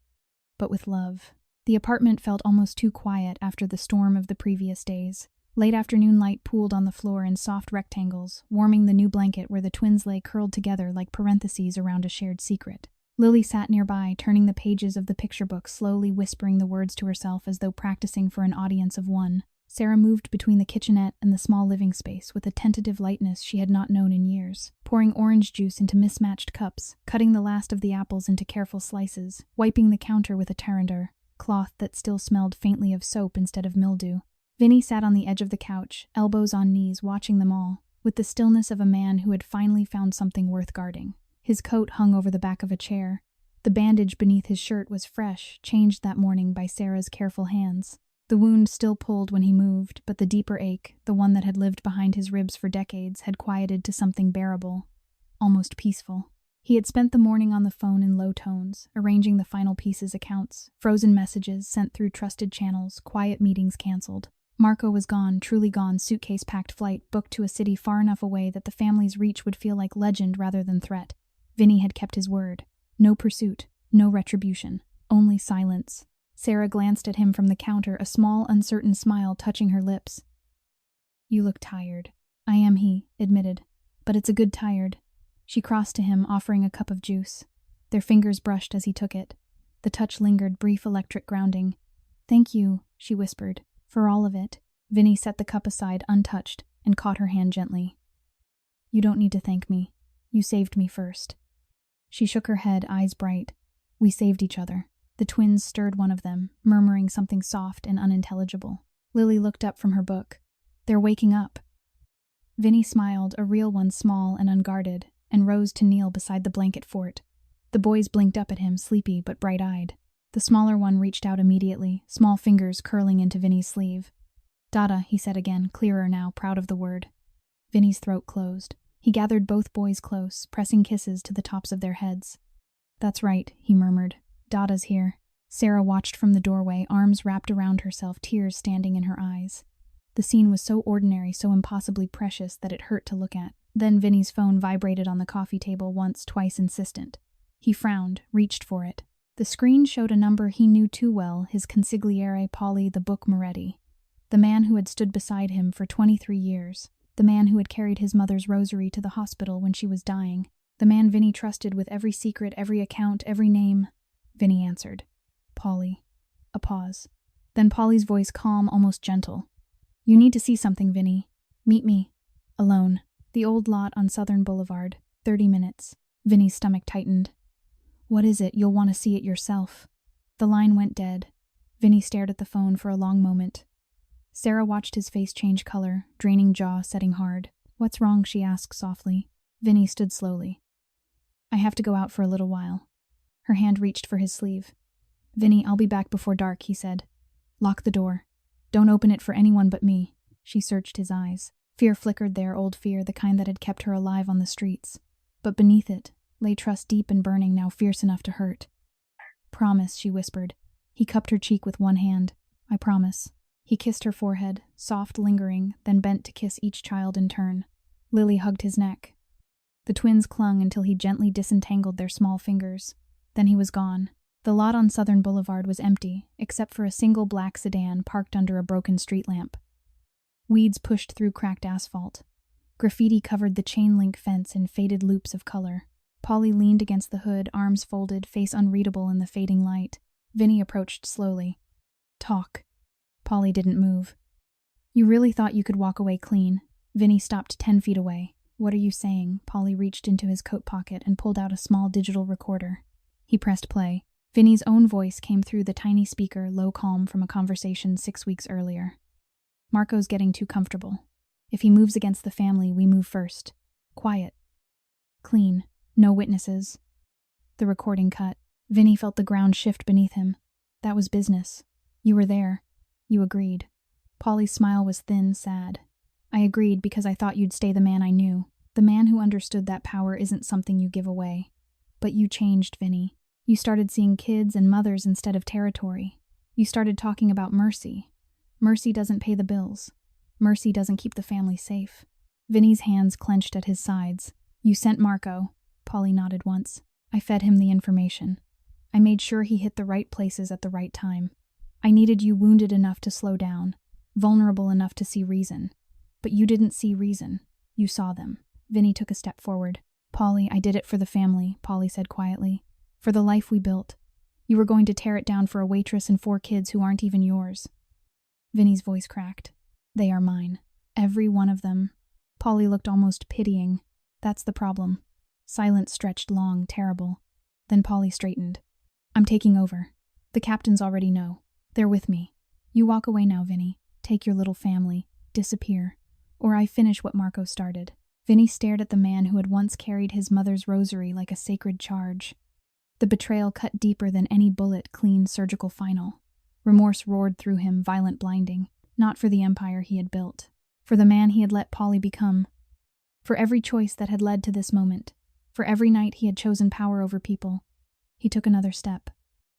but with love. The apartment felt almost too quiet after the storm of the previous days. Late afternoon light pooled on the floor in soft rectangles, warming the new blanket where the twins lay curled together like parentheses around a shared secret. Lily sat nearby, turning the pages of the picture book, slowly whispering the words to herself as though practicing for an audience of one. Sarah moved between the kitchenette and the small living space with a tentative lightness she had not known in years, pouring orange juice into mismatched cups, cutting the last of the apples into careful slices, wiping the counter with a tarandar, cloth that still smelled faintly of soap instead of mildew. Vinny sat on the edge of the couch, elbows on knees, watching them all, with the stillness of a man who had finally found something worth guarding. His coat hung over the back of a chair. The bandage beneath his shirt was fresh, changed that morning by Sarah's careful hands. The wound still pulled when he moved, but the deeper ache, the one that had lived behind his ribs for decades, had quieted to something bearable, almost peaceful. He had spent the morning on the phone in low tones, arranging the final pieces accounts, frozen messages sent through trusted channels, quiet meetings canceled. Marco was gone, truly gone, suitcase-packed flight booked to a city far enough away that the family's reach would feel like legend rather than threat. Vinny had kept his word. No pursuit, no retribution, only silence. Sarah glanced at him from the counter, a small, uncertain smile touching her lips. You look tired. I am, he admitted. But it's a good tired. She crossed to him, offering a cup of juice. Their fingers brushed as he took it. The touch lingered, brief electric grounding. Thank you, she whispered, for all of it. Vinny set the cup aside, untouched, and caught her hand gently. You don't need to thank me. You saved me first. She shook her head, eyes bright. We saved each other. The twins stirred one of them, murmuring something soft and unintelligible. Lily looked up from her book. They're waking up. Vinny smiled, a real one, small and unguarded, and rose to kneel beside the blanket fort. The boys blinked up at him, sleepy but bright-eyed. The smaller one reached out immediately, small fingers curling into Vinny's sleeve. Dada, he said again, clearer now, proud of the word. Vinny's throat closed. He gathered both boys close, pressing kisses to the tops of their heads. That's right, he murmured. Dada's here. Sarah watched from the doorway, arms wrapped around herself, tears standing in her eyes. The scene was so ordinary, so impossibly precious that it hurt to look at. Then Vinny's phone vibrated on the coffee table once, twice insistent. He frowned, reached for it. The screen showed a number he knew too well, his consigliere Polly the Book Moretti. The man who had stood beside him for 23 years. The man who had carried his mother's rosary to the hospital when she was dying. The man Vinny trusted with every secret, every account, every name. Vinny answered. Polly. A pause. Then Polly's voice calm, almost gentle. You need to see something, Vinny. Meet me. Alone. The old lot on Southern Boulevard. 30 minutes. Vinny's stomach tightened. What is it? You'll want to see it yourself. The line went dead. Vinny stared at the phone for a long moment. Sarah watched his face change color, draining jaw setting hard. What's wrong? She asked softly. Vinny stood slowly. I have to go out for a little while. Her hand reached for his sleeve. Vinny, I'll be back before dark, he said. Lock the door. Don't open it for anyone but me. She searched his eyes. Fear flickered there, old fear, the kind that had kept her alive on the streets. But beneath it lay trust deep and burning, now fierce enough to hurt. Promise, she whispered. He cupped her cheek with one hand. I promise. He kissed her forehead, soft, lingering, then bent to kiss each child in turn. Lily hugged his neck. The twins clung until he gently disentangled their small fingers. Then he was gone. The lot on Southern Boulevard was empty, except for a single black sedan parked under a broken street lamp. Weeds pushed through cracked asphalt. Graffiti covered the chain-link fence in faded loops of color. Polly leaned against the hood, arms folded, face unreadable in the fading light. Vinny approached slowly. "Talk." Polly didn't move. "You really thought you could walk away clean?" Vinny stopped 10 feet away. "What are you saying?" Polly reached into his coat pocket and pulled out a small digital recorder. He pressed play. Vinny's own voice came through the tiny speaker, low calm from a conversation 6 weeks earlier. "Marco's getting too comfortable. If he moves against the family, we move first. Quiet. Clean. No witnesses." The recording cut. Vinny felt the ground shift beneath him. "That was business. You were there. You agreed." Polly's smile was thin, sad. "I agreed because I thought you'd stay the man I knew. The man who understood that power isn't something you give away. But you changed, Vinny. You started seeing kids and mothers instead of territory. You started talking about mercy. Mercy doesn't pay the bills. Mercy doesn't keep the family safe." Vinny's hands clenched at his sides. "You sent Marco." Polly nodded once. "I fed him the information. I made sure he hit the right places at the right time. I needed you wounded enough to slow down, vulnerable enough to see reason. But you didn't see reason. You saw them." Vinny took a step forward. "Polly, I did it for the family," Polly said quietly. "For the life we built. You were going to tear it down for a waitress and 4 kids who aren't even yours." Vinny's voice cracked. "They are mine. Every one of them." Polly looked almost pitying. "That's the problem." Silence stretched long, terrible. Then Polly straightened. "I'm taking over. The captains already know. They're with me. You walk away now, Vinny. Take your little family. Disappear. Or I finish what Marco started." Vinny stared at the man who had once carried his mother's rosary like a sacred charge. The betrayal cut deeper than any bullet-clean surgical final. Remorse roared through him, violent, blinding. Not for the empire he had built. For the man he had let Polly become. For every choice that had led to this moment. For every night he had chosen power over people. He took another step.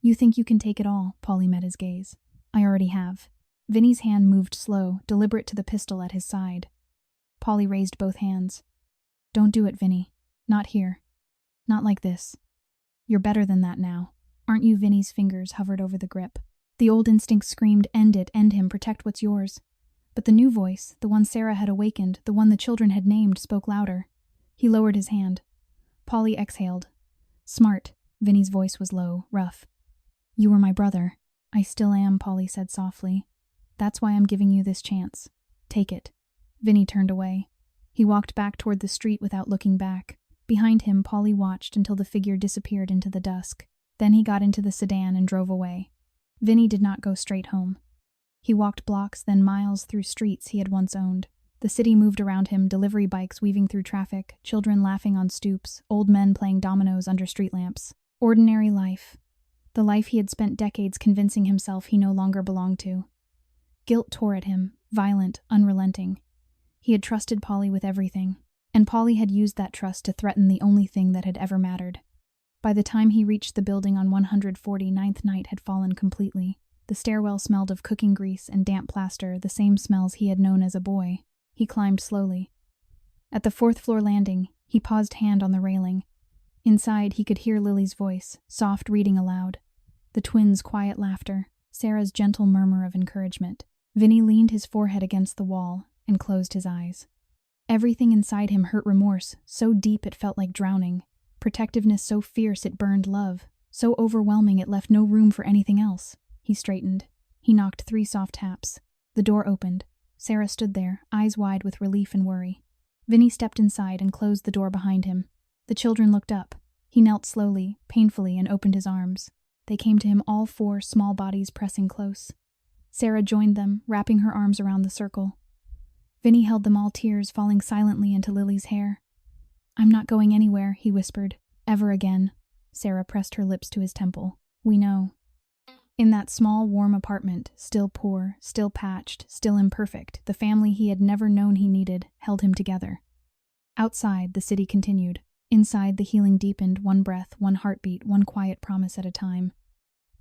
"You think you can take it all?" Polly met his gaze. "I already have." Vinny's hand moved slow, deliberate to the pistol at his side. Polly raised both hands. "Don't do it, Vinny. Not here. Not like this. You're better than that now. Aren't you?" Vinny's fingers hovered over the grip. The old instinct screamed, "End it, end him, protect what's yours." But the new voice, the one Sarah had awakened, the one the children had named, spoke louder. He lowered his hand. Polly exhaled. "Smart." Vinny's voice was low, rough. "You were my brother." "I still am," Polly said softly. "That's why I'm giving you this chance. Take it." Vinny turned away. He walked back toward the street without looking back. Behind him, Polly watched until the figure disappeared into the dusk. Then he got into the sedan and drove away. Vinny did not go straight home. He walked blocks, then miles through streets he had once owned. The city moved around him, delivery bikes weaving through traffic, children laughing on stoops, old men playing dominoes under street lamps. Ordinary life. The life he had spent decades convincing himself he no longer belonged to. Guilt tore at him, violent, unrelenting. He had trusted Polly with everything, and Polly had used that trust to threaten the only thing that had ever mattered. By the time he reached the building on 149th night had fallen completely. The stairwell smelled of cooking grease and damp plaster, the same smells he had known as a boy. He climbed slowly. At the 4th-floor landing, he paused, hand on the railing. Inside, he could hear Lily's voice, soft reading aloud. The twins' quiet laughter, Sarah's gentle murmur of encouragement. Vinny leaned his forehead against the wall and closed his eyes. Everything inside him hurt remorse, so deep it felt like drowning. Protectiveness so fierce it burned love, so overwhelming it left no room for anything else. He straightened. He knocked 3 soft taps. The door opened. Sarah stood there, eyes wide with relief and worry. Vinny stepped inside and closed the door behind him. The children looked up. He knelt slowly, painfully, and opened his arms. They came to him, all 4 small bodies pressing close. Sarah joined them, wrapping her arms around the circle. Vinny held them all, tears falling silently into Lily's hair. "I'm not going anywhere," he whispered. "Ever again." Sarah pressed her lips to his temple. "We know." In that small, warm apartment, still poor, still patched, still imperfect, the family he had never known he needed held him together. Outside, the city continued. Inside, the healing deepened, one breath, one heartbeat, one quiet promise at a time.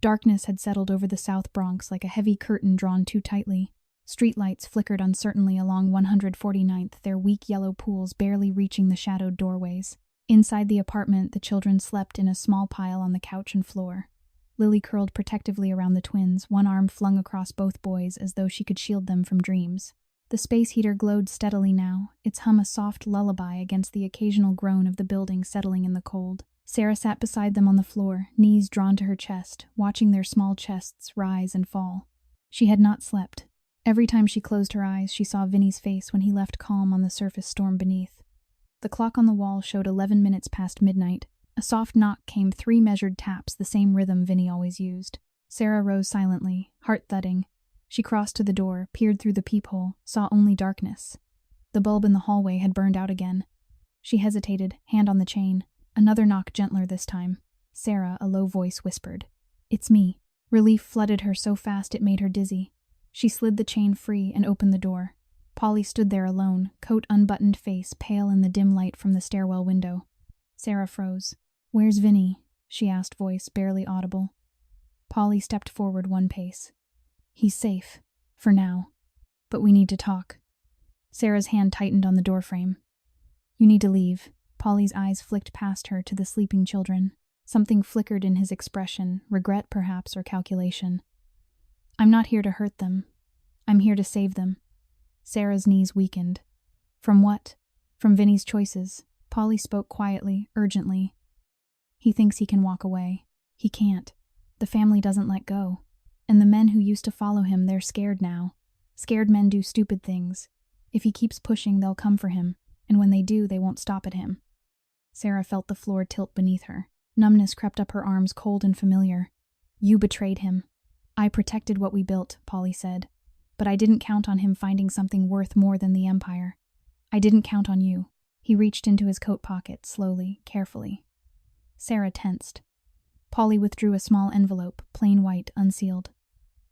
Darkness had settled over the South Bronx like a heavy curtain drawn too tightly. Streetlights flickered uncertainly along 149th, their weak yellow pools barely reaching the shadowed doorways. Inside the apartment, the children slept in a small pile on the couch and floor. Lily curled protectively around the twins, one arm flung across both boys as though she could shield them from dreams. The space heater glowed steadily now, its hum a soft lullaby against the occasional groan of the building settling in the cold. Sarah sat beside them on the floor, knees drawn to her chest, watching their small chests rise and fall. She had not slept. Every time she closed her eyes, she saw Vinny's face when he left calm on the surface storm beneath. The clock on the wall showed 11 minutes past midnight. A soft knock came 3 measured taps, the same rhythm Vinny always used. Sarah rose silently, heart thudding. She crossed to the door, peered through the peephole, saw only darkness. The bulb in the hallway had burned out again. She hesitated, hand on the chain. Another knock, gentler this time. Sarah, a low voice whispered, "It's me." Relief flooded her so fast it made her dizzy. She slid the chain free and opened the door. Polly stood there alone, coat unbuttoned, face pale in the dim light from the stairwell window. Sarah froze. "Where's Vinny?" she asked, voice barely audible. Polly stepped forward 1 pace. "He's safe. For now. But we need to talk." Sarah's hand tightened on the doorframe. "You need to leave." Polly's eyes flicked past her to the sleeping children. Something flickered in his expression, regret perhaps, or calculation. "I'm not here to hurt them. I'm here to save them." Sarah's knees weakened. "From what?" "From Vinny's choices." Polly spoke quietly, urgently. "He thinks he can walk away. He can't. The family doesn't let go. And the men who used to follow him, they're scared now. Scared men do stupid things. If he keeps pushing, they'll come for him, and when they do, they won't stop at him." Sarah felt the floor tilt beneath her. Numbness crept up her arms, cold and familiar. "You betrayed him." "I protected what we built," Polly said. "But I didn't count on him finding something worth more than the Empire. I didn't count on you." He reached into his coat pocket, slowly, carefully. Sarah tensed. Polly withdrew a small envelope, plain white, unsealed.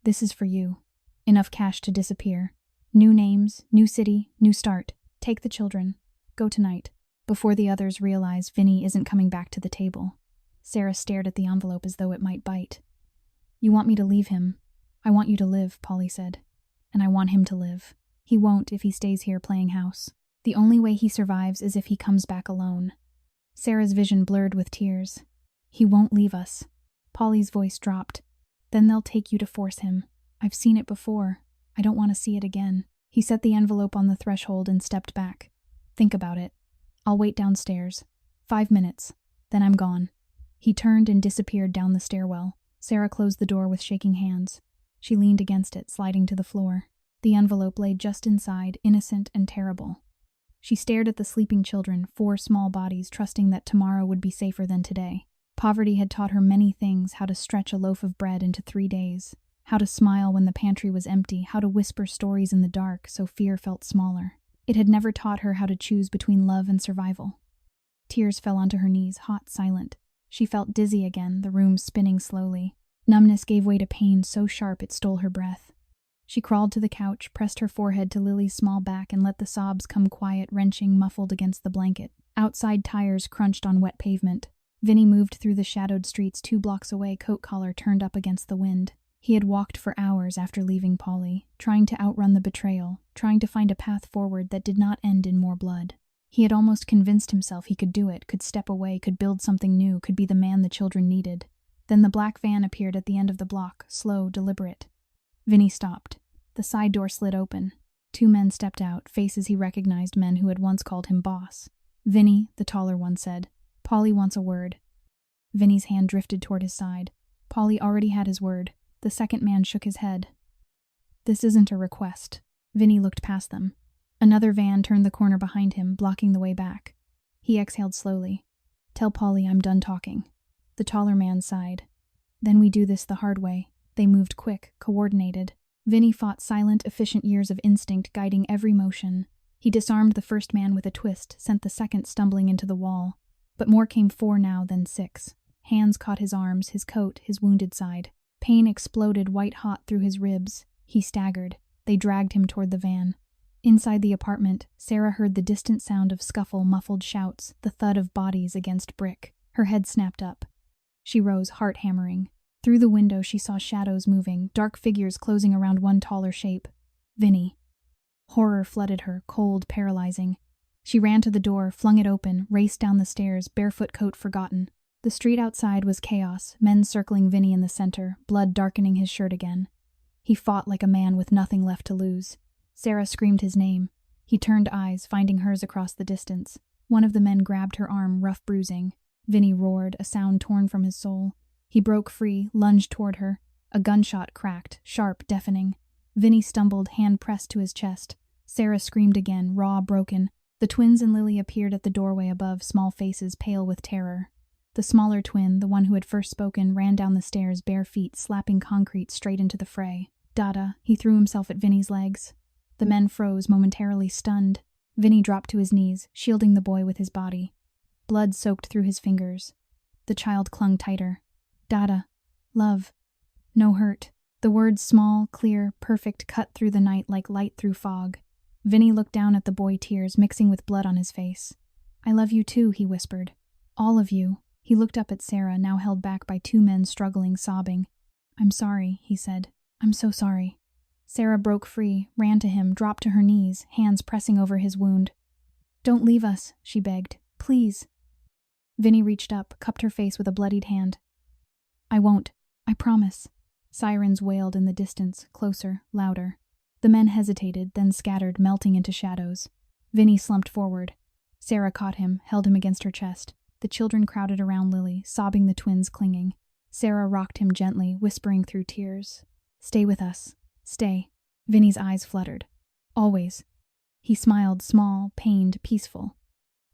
"This is for you. Enough cash to disappear. New names, new city, new start. Take the children. Go tonight, before the others realize Vinny isn't coming back to the table." Sarah stared at the envelope as though it might bite. "You want me to leave him. I want you to live," Polly said. "And I want him to live. He won't if he stays here playing house. The only way he survives is if he comes back alone." Sarah's vision blurred with tears. "He won't leave us." Polly's voice dropped. "Then they'll take you to force him. I've seen it before. I don't want to see it again." He set the envelope on the threshold and stepped back. "Think about it. I'll wait downstairs. 5 minutes. Then I'm gone." He turned and disappeared down the stairwell. Sarah closed the door with shaking hands. She leaned against it, sliding to the floor. The envelope lay just inside, innocent and terrible. She stared at the sleeping children, 4 small bodies, trusting that tomorrow would be safer than today. Poverty had taught her many things: how to stretch a loaf of bread into 3 days, how to smile when the pantry was empty, how to whisper stories in the dark so fear felt smaller. It had never taught her how to choose between love and survival. Tears fell onto her knees, hot, silent. She felt dizzy again, the room spinning slowly. Numbness gave way to pain so sharp it stole her breath. She crawled to the couch, pressed her forehead to Lily's small back, and let the sobs come quiet, wrenching, muffled against the blanket. Outside, tires crunched on wet pavement. Vinny moved through the shadowed streets 2 blocks away, coat collar turned up against the wind. He had walked for hours after leaving Polly, trying to outrun the betrayal, trying to find a path forward that did not end in more blood. He had almost convinced himself he could do it, could step away, could build something new, could be the man the children needed. Then the black van appeared at the end of the block, slow, deliberate. Vinny stopped. The side door slid open. 2 men stepped out, faces he recognized, men who had once called him boss. "Vinny," the taller one said. "Polly wants a word." Vinny's hand drifted toward his side. Polly already had his word. The second man shook his head. "This isn't a request." Vinny looked past them. Another van turned the corner behind him, blocking the way back. He exhaled slowly. "Tell Polly I'm done talking." The taller man sighed. "Then we do this the hard way." They moved quick, coordinated. Vinny fought silent, efficient, years of instinct guiding every motion. He disarmed the first man with a twist, sent the second stumbling into the wall. But more came 4 now than 6. Hands caught his arms, his coat, his wounded side. Pain exploded white-hot through his ribs. He staggered. They dragged him toward the van. Inside the apartment, Sarah heard the distant sound of scuffle, muffled shouts, the thud of bodies against brick. Her head snapped up. She rose, heart hammering. Through the window she saw shadows moving, dark figures closing around one taller shape. Vinny. Horror flooded her, cold, paralyzing. She ran to the door, flung it open, raced down the stairs, barefoot, coat forgotten. The street outside was chaos, men circling Vinny in the center, blood darkening his shirt again. He fought like a man with nothing left to lose. Sarah screamed his name. He turned eyes, finding hers across the distance. One of the men grabbed her arm, rough bruising. Vinny roared, a sound torn from his soul. He broke free, lunged toward her. A gunshot cracked, sharp, deafening. Vinny stumbled, hand pressed to his chest. Sarah screamed again, raw, broken. The twins and Lily appeared at the doorway above, small faces pale with terror. The smaller twin, the one who had first spoken, ran down the stairs, bare feet slapping concrete straight into the fray. Dada, he threw himself at Vinny's legs. The men froze, momentarily stunned. Vinny dropped to his knees, shielding the boy with his body. Blood soaked through his fingers. The child clung tighter. Dada. Love. No hurt. The words small, clear, perfect cut through the night like light through fog. Vinny looked down at the boy, tears mixing with blood on his face. I love you too, he whispered. All of you. He looked up at Sarah, now held back by two men struggling, sobbing. I'm sorry, he said. I'm so sorry. Sarah broke free, ran to him, dropped to her knees, hands pressing over his wound. Don't leave us, she begged. Please. Vinny reached up, cupped her face with a bloodied hand. I won't. I promise. Sirens wailed in the distance, closer, louder. The men hesitated, then scattered, melting into shadows. Vinny slumped forward. Sarah caught him, held him against her chest. The children crowded around Lily, sobbing, the twins clinging. Sarah rocked him gently, whispering through tears. Stay with us. Stay. Vinny's eyes fluttered. Always. He smiled, small, pained, peaceful.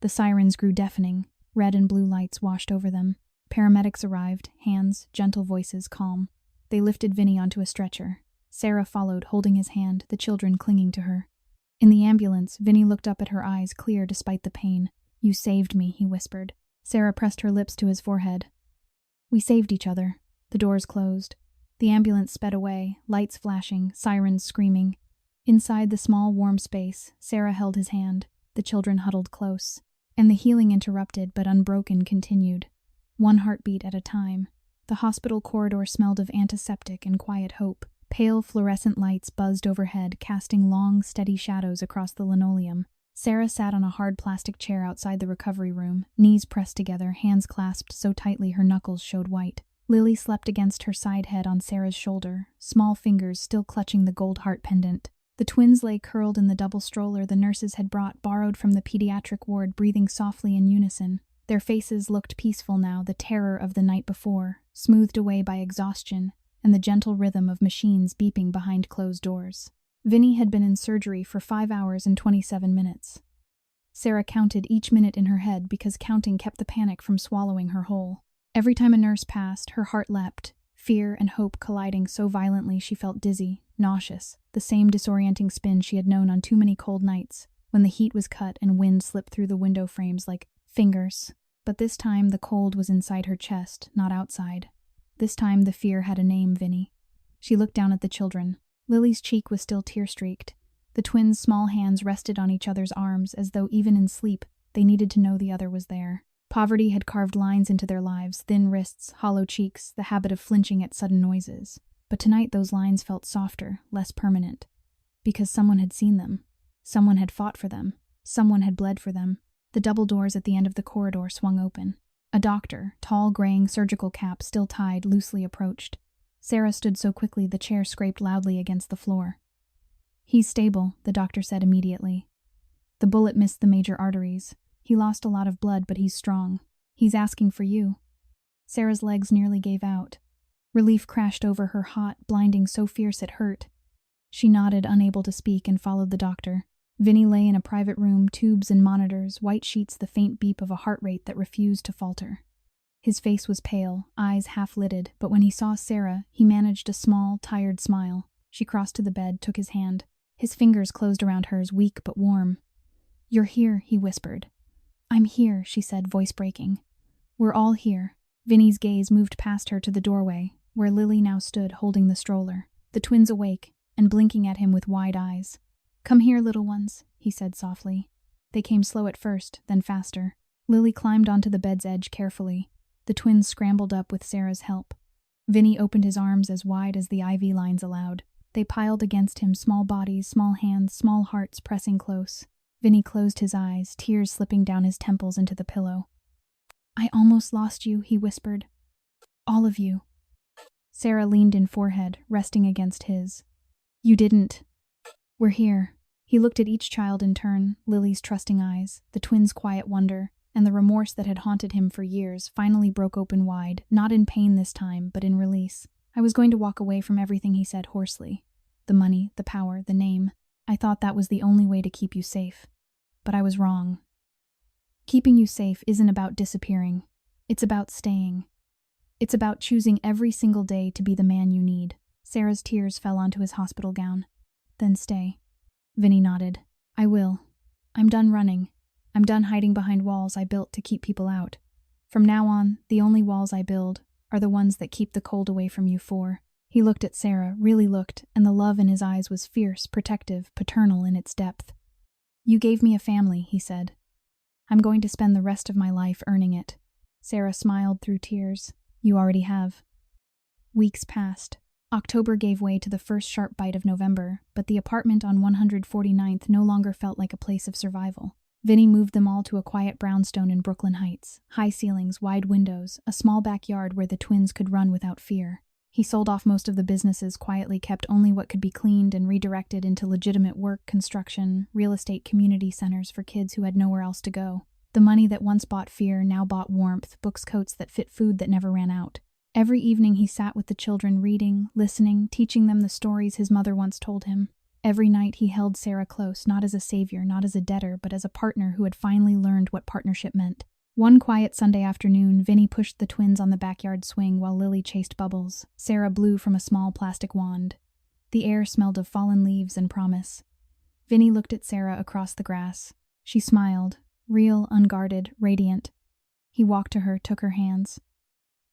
The sirens grew deafening. Red and blue lights washed over them. Paramedics arrived, hands, gentle voices, calm. They lifted Vinny onto a stretcher. Sarah followed, holding his hand, the children clinging to her. In the ambulance, Vinny looked up at her, eyes clear despite the pain. You saved me, he whispered. Sarah pressed her lips to his forehead. We saved each other. The doors closed. The ambulance sped away, lights flashing, sirens screaming. Inside the small, warm space, Sarah held his hand. The children huddled close. And the healing, interrupted but unbroken, continued. One heartbeat at a time. The hospital corridor smelled of antiseptic and quiet hope. Pale fluorescent lights buzzed overhead, casting long, steady shadows across the linoleum. Sarah sat on a hard plastic chair outside the recovery room, knees pressed together, hands clasped so tightly her knuckles showed white. Lily slept against her side head on Sarah's shoulder, small fingers still clutching the gold heart pendant. The twins lay curled in the double stroller the nurses had brought, borrowed from the pediatric ward, breathing softly in unison. Their faces looked peaceful now, the terror of the night before, smoothed away by exhaustion, and the gentle rhythm of machines beeping behind closed doors. Vinny had been in surgery for 5 hours and 27 minutes. Sarah counted each minute in her head because counting kept the panic from swallowing her whole. Every time a nurse passed, her heart leapt, fear and hope colliding so violently she felt dizzy, nauseous, the same disorienting spin she had known on too many cold nights, when the heat was cut and wind slipped through the window frames like fingers. But this time the cold was inside her chest, not outside. This time the fear had a name, Vinny. She looked down at the children. Lily's cheek was still tear-streaked. The twins' small hands rested on each other's arms as though even in sleep they needed to know the other was there. Poverty had carved lines into their lives, thin wrists, hollow cheeks, the habit of flinching at sudden noises. But tonight those lines felt softer, less permanent. Because someone had seen them. Someone had fought for them. Someone had bled for them. The double doors at the end of the corridor swung open. A doctor, tall, graying surgical cap still tied, loosely approached. Sarah stood so quickly the chair scraped loudly against the floor. He's stable, the doctor said immediately. The bullet missed the major arteries. He lost a lot of blood, but he's strong. He's asking for you. Sarah's legs nearly gave out. Relief crashed over her, hot, blinding, so fierce it hurt. She nodded, unable to speak, and followed the doctor. Vinny lay in a private room, tubes and monitors, white sheets, the faint beep of a heart rate that refused to falter. His face was pale, eyes half-lidded, but when he saw Sarah, he managed a small, tired smile. She crossed to the bed, took his hand. His fingers closed around hers, weak but warm. You're here, he whispered. I'm here, she said, voice breaking. We're all here. Vinny's gaze moved past her to the doorway, where Lily now stood holding the stroller, the twins awake and blinking at him with wide eyes. Come here, little ones, he said softly. They came slow at first, then faster. Lily climbed onto the bed's edge carefully. The twins scrambled up with Sarah's help. Vinny opened his arms as wide as the IV lines allowed. They piled against him, small bodies, small hands, small hearts pressing close. Vinny closed his eyes, tears slipping down his temples into the pillow. I almost lost you, he whispered. All of you. Sarah leaned in, forehead resting against his. You didn't. We're here. He looked at each child in turn, Lily's trusting eyes, the twins' quiet wonder, and the remorse that had haunted him for years finally broke open wide, not in pain this time, but in release. I was going to walk away from everything, he said hoarsely. The money, the power, the name. I thought that was the only way to keep you safe. But I was wrong. Keeping you safe isn't about disappearing. It's about staying. It's about choosing every single day to be the man you need. Sarah's tears fell onto his hospital gown. Then stay. Vinny nodded. I will. I'm done running. I'm done hiding behind walls I built to keep people out. From now on, the only walls I build are the ones that keep the cold away from you four. He looked at Sarah, really looked, and the love in his eyes was fierce, protective, paternal in its depth. You gave me a family, he said. I'm going to spend the rest of my life earning it. Sarah smiled through tears. You already have. Weeks passed. October gave way to the first sharp bite of November, but the apartment on 149th no longer felt like a place of survival. Vinny moved them all to a quiet brownstone in Brooklyn Heights. High ceilings, wide windows, a small backyard where the twins could run without fear. He sold off most of the businesses, quietly kept only what could be cleaned and redirected into legitimate work, construction, real estate community centers for kids who had nowhere else to go. The money that once bought fear now bought warmth, books, coats that fit food that never ran out. Every evening he sat with the children reading, listening, teaching them the stories his mother once told him. Every night he held Sarah close, not as a savior, not as a debtor, but as a partner who had finally learned what partnership meant. One quiet Sunday afternoon, Vinny pushed the twins on the backyard swing while Lily chased bubbles. Sarah blew from a small plastic wand. The air smelled of fallen leaves and promise. Vinny looked at Sarah across the grass. She smiled, real, unguarded, radiant. He walked to her, took her hands.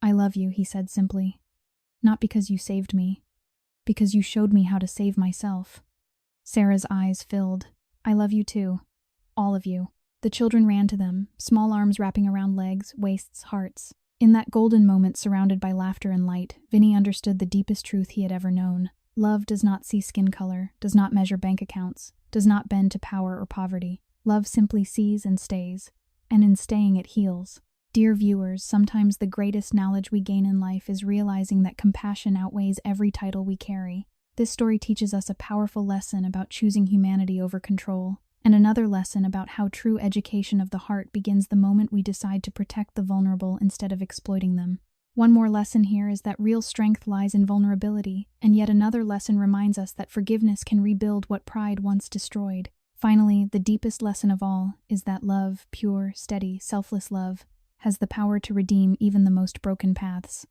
I love you, he said simply. Not because you saved me, because you showed me how to save myself. Sarah's eyes filled. I love you too. All of you. The children ran to them, small arms wrapping around legs, waists, hearts. In that golden moment surrounded by laughter and light, Vinny understood the deepest truth he had ever known. Love does not see skin color, does not measure bank accounts, does not bend to power or poverty. Love simply sees and stays, and in staying it heals. Dear viewers, sometimes the greatest knowledge we gain in life is realizing that compassion outweighs every title we carry. This story teaches us a powerful lesson about choosing humanity over control, and another lesson about how true education of the heart begins the moment we decide to protect the vulnerable instead of exploiting them. One more lesson here is that real strength lies in vulnerability, and yet another lesson reminds us that forgiveness can rebuild what pride once destroyed. Finally, the deepest lesson of all is that love, pure, steady, selfless love, has the power to redeem even the most broken paths.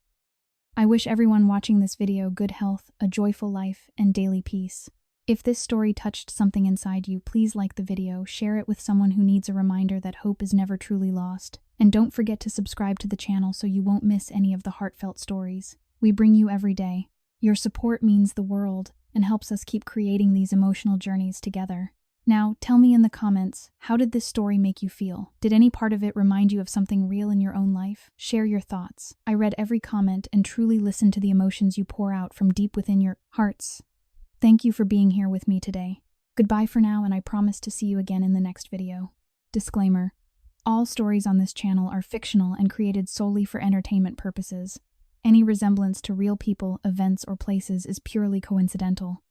I wish everyone watching this video good health, a joyful life, and daily peace. If this story touched something inside you, please like the video, share it with someone who needs a reminder that hope is never truly lost, and don't forget to subscribe to the channel so you won't miss any of the heartfelt stories we bring you every day. Your support means the world and helps us keep creating these emotional journeys together. Now, tell me in the comments, how did this story make you feel? Did any part of it remind you of something real in your own life? Share your thoughts. I read every comment and truly listen to the emotions you pour out from deep within your hearts. Thank you for being here with me today. Goodbye for now, and I promise to see you again in the next video. Disclaimer: all stories on this channel are fictional and created solely for entertainment purposes. Any resemblance to real people, events, or places is purely coincidental.